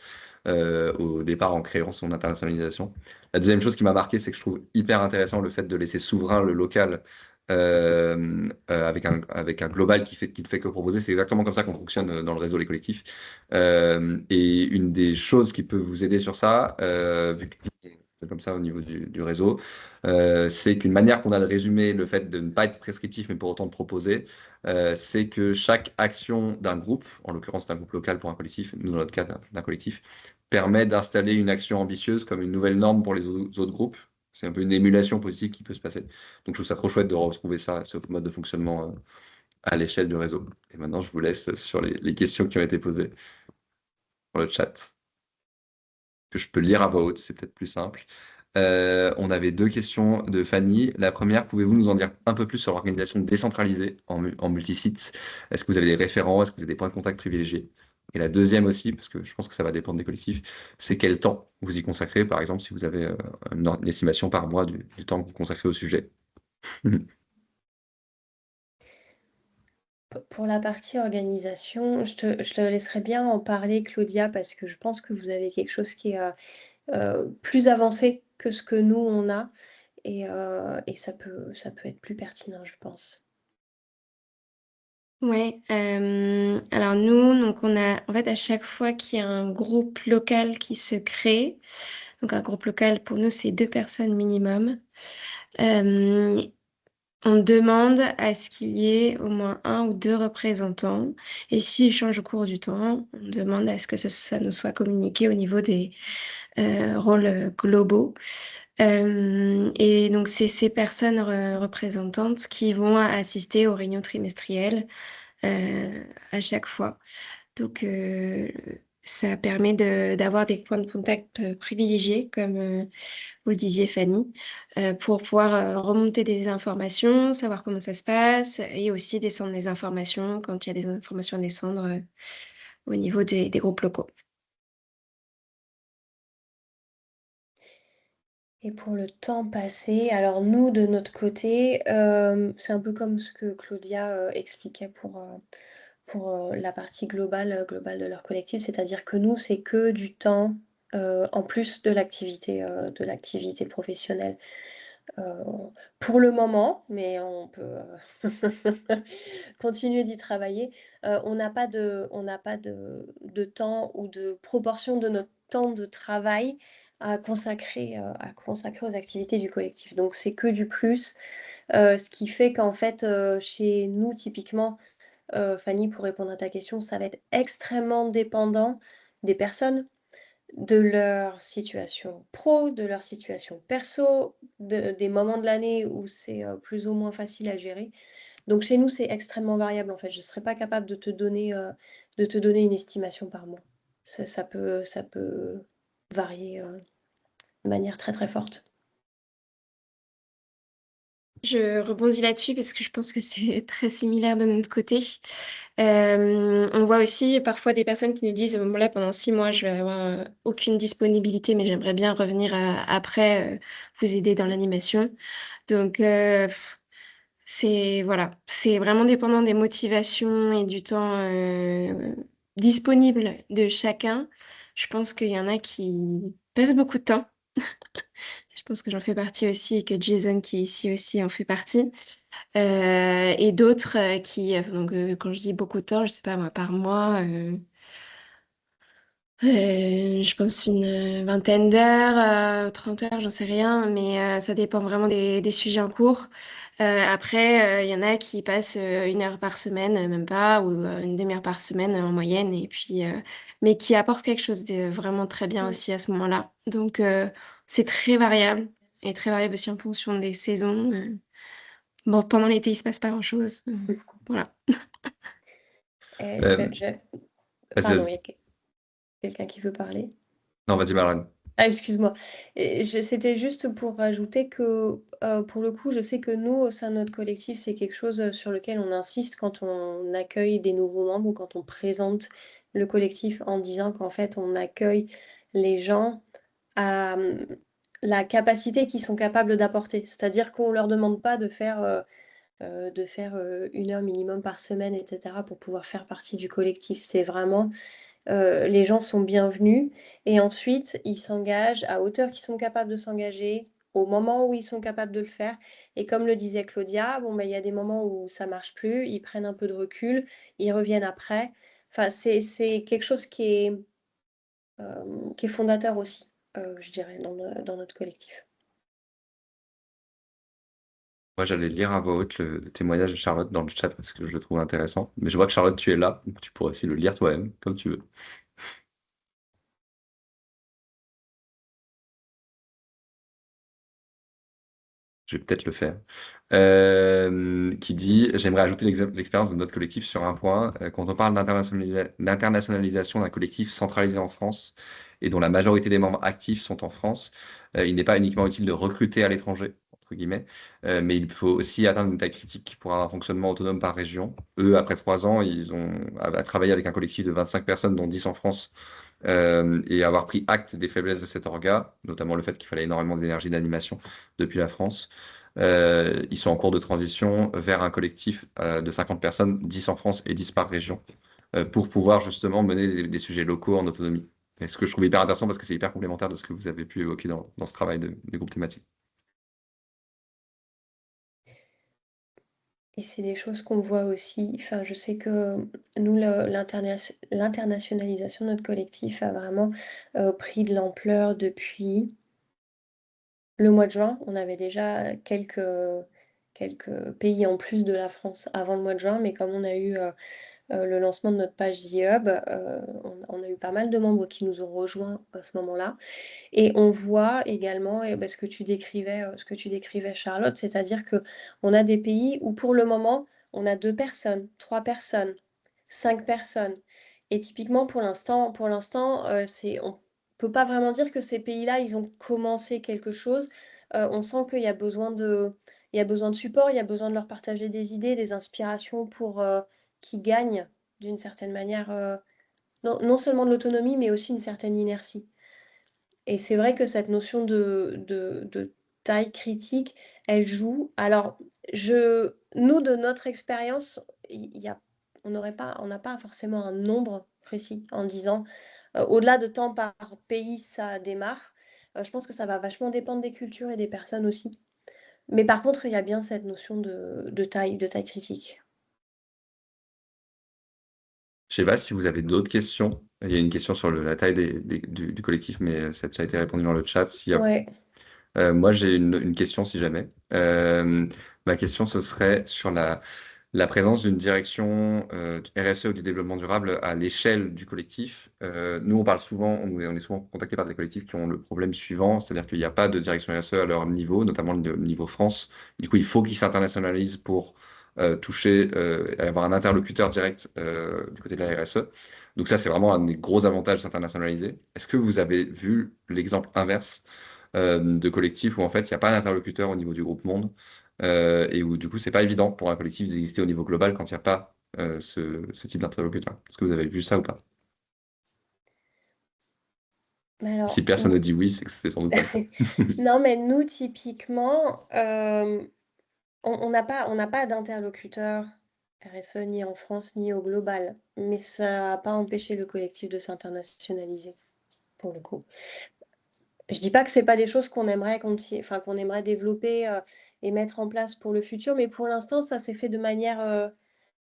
au départ en créant son internationalisation. La deuxième chose qui m'a marqué, c'est que je trouve hyper intéressant le fait de laisser souverain le local avec un global qui ne fait que proposer. C'est exactement comme ça qu'on fonctionne dans le réseau Les Collectifs. Et une des choses qui peut vous aider sur ça, vu que c'est comme ça au niveau du réseau, c'est qu'une manière qu'on a de résumer le fait de ne pas être prescriptif, mais pour autant de proposer, c'est que chaque action d'un groupe, en l'occurrence d'un groupe local pour un collectif, nous dans notre cas d'un collectif, permet d'installer une action ambitieuse comme une nouvelle norme pour les autres groupes. C'est un peu une émulation positive qui peut se passer. Donc je trouve ça trop chouette de retrouver ça, ce mode de fonctionnement à l'échelle du réseau. Et maintenant, je vous laisse sur les questions qui ont été posées dans le chat, que je peux lire à voix haute, c'est peut-être plus simple. On avait 2 questions de Fanny. La première, pouvez-vous nous en dire un peu plus sur l'organisation décentralisée en multisite? Est-ce que vous avez des référents? Est-ce que vous avez des points de contact privilégiés? Et la deuxième aussi, parce que je pense que ça va dépendre des collectifs, c'est quel temps vous y consacrez, par exemple, si vous avez une estimation par mois du temps que vous consacrez au sujet. Pour la partie organisation, je te laisserai bien en parler, Claudia, parce que je pense que vous avez quelque chose qui est plus avancé que ce que nous, on a. Et ça peut être plus pertinent, je pense. Ouais, alors nous, donc on a, en fait, à chaque fois qu'il y a un groupe local qui se crée, donc un groupe local, pour nous, c'est 2 personnes minimum, on demande à ce qu'il y ait au moins 1 ou 2 représentants. Et s'ils changent au cours du temps, on demande à ce que ça nous soit communiqué au niveau des rôles globaux. Et donc, c'est ces personnes représentantes qui vont assister aux réunions trimestrielles à chaque fois. Donc, ça permet d'avoir des points de contact privilégiés, comme vous le disiez, Fanny, pour pouvoir remonter des informations, savoir comment ça se passe, et aussi descendre des informations quand il y a des informations à descendre au niveau des groupes locaux. Et pour le temps passé, alors nous, de notre côté, c'est un peu comme ce que Claudia expliquait pour la partie globale de leur collectif, c'est-à-dire que nous, c'est que du temps en plus de l'activité professionnelle. Pour le moment, mais on peut continuer d'y travailler, on n'a pas de temps ou de proportion de notre temps de travail à consacrer aux activités du collectif. Donc c'est que du plus, ce qui fait qu'en fait, chez nous, typiquement, Fanny, pour répondre à ta question, ça va être extrêmement dépendant des personnes, de leur situation pro, de leur situation perso, des moments de l'année où c'est plus ou moins facile à gérer. Donc chez nous, c'est extrêmement variable en fait. Je ne serais pas capable de te donner une estimation par mois. Ça peut varier de manière très très forte. Je rebondis là-dessus parce que je pense que c'est très similaire de notre côté. On voit aussi parfois des personnes qui nous disent, bon, là, pendant 6 mois, je vais avoir aucune disponibilité, mais j'aimerais bien revenir après vous aider dans l'animation. Donc, c'est voilà, c'est vraiment dépendant des motivations et du temps disponible de chacun. Je pense qu'il y en a qui passent beaucoup de temps. Je pense que j'en fais partie aussi et que Jason qui est ici aussi en fait partie. Et d'autres donc quand je dis beaucoup de temps, je sais pas moi, par mois, je pense une vingtaine d'heures, 30 heures, j'en sais rien, mais ça dépend vraiment des sujets en cours. Après, il y en a qui passent 1 heure par semaine, même pas, ou une demi-heure par semaine en moyenne, et puis, mais qui apportent quelque chose de vraiment très bien aussi à ce moment-là. Donc, c'est très variable, et très variable aussi en fonction des saisons. Bon, pendant l'été, il se passe pas grand-chose. Voilà. Vas-y, Pardon, vas-y. il y a quelqu'un qui veut parler. Non, vas-y, Marlène. Ah, excuse-moi. C'était juste pour rajouter que, pour le coup, je sais que nous, au sein de notre collectif, c'est quelque chose sur lequel on insiste quand on accueille des nouveaux membres ou quand on présente le collectif en disant qu'en fait, on accueille les gens à la capacité qu'ils sont capables d'apporter. C'est-à-dire qu'on ne leur demande pas de faire 1 heure minimum par semaine, etc., pour pouvoir faire partie du collectif. C'est vraiment les gens sont bienvenus et ensuite ils s'engagent à hauteur qu'ils sont capables de s'engager, au moment où ils sont capables de le faire. Et comme le disait Claudia, bon, il y a des moments où ça marche plus, ils prennent un peu de recul, ils reviennent après. Enfin, c'est quelque chose qui est fondateur aussi, je dirais, dans notre collectif. Moi, j'allais lire à voix haute le témoignage de Charlotte dans le chat parce que je le trouve intéressant. Mais je vois que Charlotte, tu es là, donc tu pourrais aussi le lire toi-même, comme tu veux. Je vais peut-être le faire. Qui dit, j'aimerais ajouter l'expérience de notre collectif sur un point. Quand on parle d'internationalisation d'un collectif centralisé en France et dont la majorité des membres actifs sont en France, il n'est pas uniquement utile de recruter à l'étranger, entre guillemets, mais il faut aussi atteindre une taille critique pour un fonctionnement autonome par région. Eux, après 3 ans, ils ont à travailler avec un collectif de 25 personnes, dont 10 en France, et avoir pris acte des faiblesses de cet orga, notamment le fait qu'il fallait énormément d'énergie d'animation depuis la France. Ils sont en cours de transition vers un collectif de 50 personnes, 10 en France et 10 par région, pour pouvoir justement mener des sujets locaux en autonomie. Et ce que je trouve hyper intéressant parce que c'est hyper complémentaire de ce que vous avez pu évoquer dans ce travail de groupe thématique. Et c'est des choses qu'on voit aussi. Enfin, je sais que nous, l'internationalisation de notre collectif a vraiment pris de l'ampleur depuis le mois de juin. On avait déjà quelques pays en plus de la France avant le mois de juin, mais comme on a eu le lancement de notre page The Hub, on a eu pas mal de membres qui nous ont rejoints à ce moment-là. Et on voit également ce que tu décrivais, Charlotte, c'est-à-dire qu'on a des pays où pour le moment, on a 2 personnes, 3 personnes, 5 personnes. Et typiquement, pour l'instant, on ne peut pas vraiment dire que ces pays-là, ils ont commencé quelque chose. On sent qu'il y a besoin il y a besoin de support, il y a besoin de leur partager des idées, des inspirations pour qu'ils gagnent d'une certaine manière, non seulement de l'autonomie, mais aussi une certaine inertie. Et c'est vrai que cette notion de taille critique, elle joue. Alors, nous, de notre expérience, on n'a pas forcément un nombre précis en disant au-delà de temps par pays, ça démarre. Je pense que ça va vachement dépendre des cultures et des personnes aussi. Mais par contre, il y a bien cette notion de taille critique. Je sais pas si vous avez d'autres questions. Il y a une question sur la taille du collectif, mais ça a déjà été répondu dans le chat. Ouais. Moi, j'ai une question si jamais. Ma question, ce serait sur la présence d'une direction du RSE ou du développement durable à l'échelle du collectif. Nous, on parle souvent, on est souvent contacté par des collectifs qui ont le problème suivant, c'est-à-dire qu'il n'y a pas de direction RSE à leur niveau, notamment le niveau France. Du coup, il faut qu'ils s'internationalisent pour toucher, avoir un interlocuteur direct du côté de la RSE. Donc ça, c'est vraiment un des gros avantages de s'internationaliser. Est-ce que vous avez vu l'exemple inverse de collectifs où en fait il n'y a pas d'interlocuteur au niveau du groupe monde et où du coup c'est pas évident pour un collectif d'exister au niveau global quand il n'y a pas ce type d'interlocuteur. Est-ce que vous avez vu ça ou pas? Mais alors, Si personne ne dit oui, c'est que c'est sans doute pas le cas. non, mais nous, typiquement, on n'a pas d'interlocuteur RSE ni en France ni au global, mais ça n'a pas empêché le collectif de s'internationaliser, pour le coup. Je dis pas que c'est pas des choses qu'on aimerait qu'on aimerait développer et mettre en place pour le futur, mais pour l'instant, ça s'est fait de manière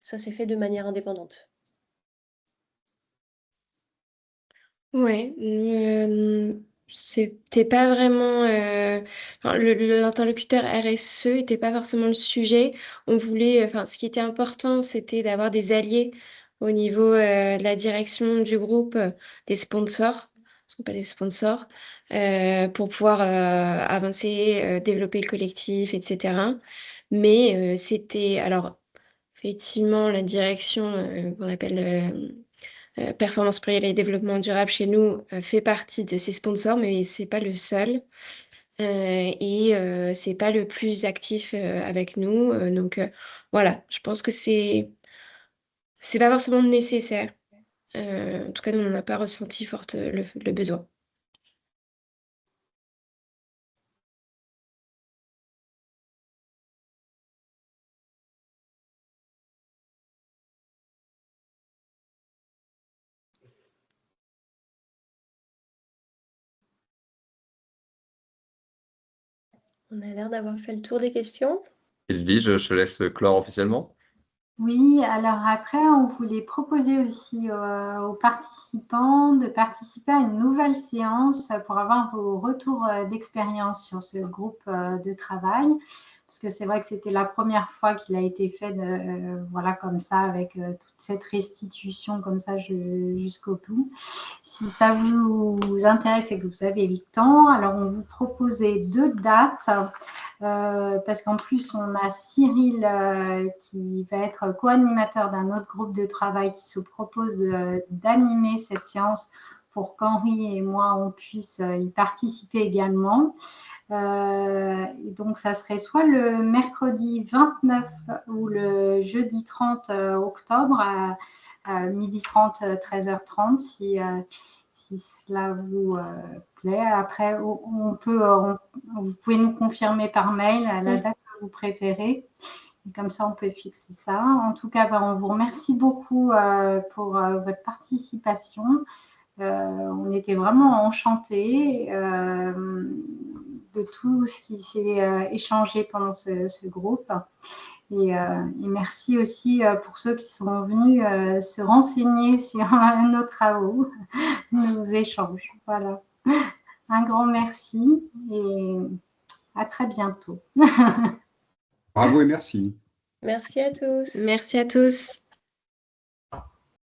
indépendante. Ouais, c'était pas vraiment. Enfin, l'interlocuteur RSE était pas forcément le sujet. On voulait. Enfin, ce qui était important, c'était d'avoir des alliés au niveau de la direction du groupe, des sponsors, ce qu'on appelle des sponsors, pour pouvoir avancer, développer le collectif, etc. Mais c'était. Alors, effectivement, la direction qu'on appelle Performance plurielle et développement durable chez nous fait partie de ses sponsors, mais c'est pas le seul. Et c'est pas le plus actif avec nous. Donc voilà, je pense que c'est pas forcément nécessaire. En tout cas, nous, on n'a pas ressenti forte le besoin. On a l'air d'avoir fait le tour des questions. Sylvie, je te laisse clore officiellement. Oui, alors après, on voulait proposer aussi aux participants de participer à une nouvelle séance pour avoir vos retours d'expérience sur ce groupe de travail. Parce que c'est vrai que c'était la première fois qu'il a été fait voilà, comme ça, avec toute cette restitution comme ça jusqu'au bout. Si ça vous intéresse et que vous avez le temps, alors on vous proposait 2 dates. Parce qu'en plus, on a Cyril qui va être co-animateur d'un autre groupe de travail qui se propose d'animer cette séance pour qu'Henri et moi, on puisse y participer également. Et donc, ça serait soit le mercredi 29 ou le jeudi 30 octobre à 12h30, 13h30, si cela vous plaît. Après, vous pouvez nous confirmer par mail la date que vous préférez. Et comme ça, on peut fixer ça. En tout cas, on vous remercie beaucoup pour votre participation. On était vraiment enchantés de tout ce qui s'est échangé pendant ce groupe. Et merci aussi pour ceux qui sont venus se renseigner sur nos travaux, nos échanges. Voilà. Un grand merci et à très bientôt. Bravo et merci. Merci à tous. Merci à tous.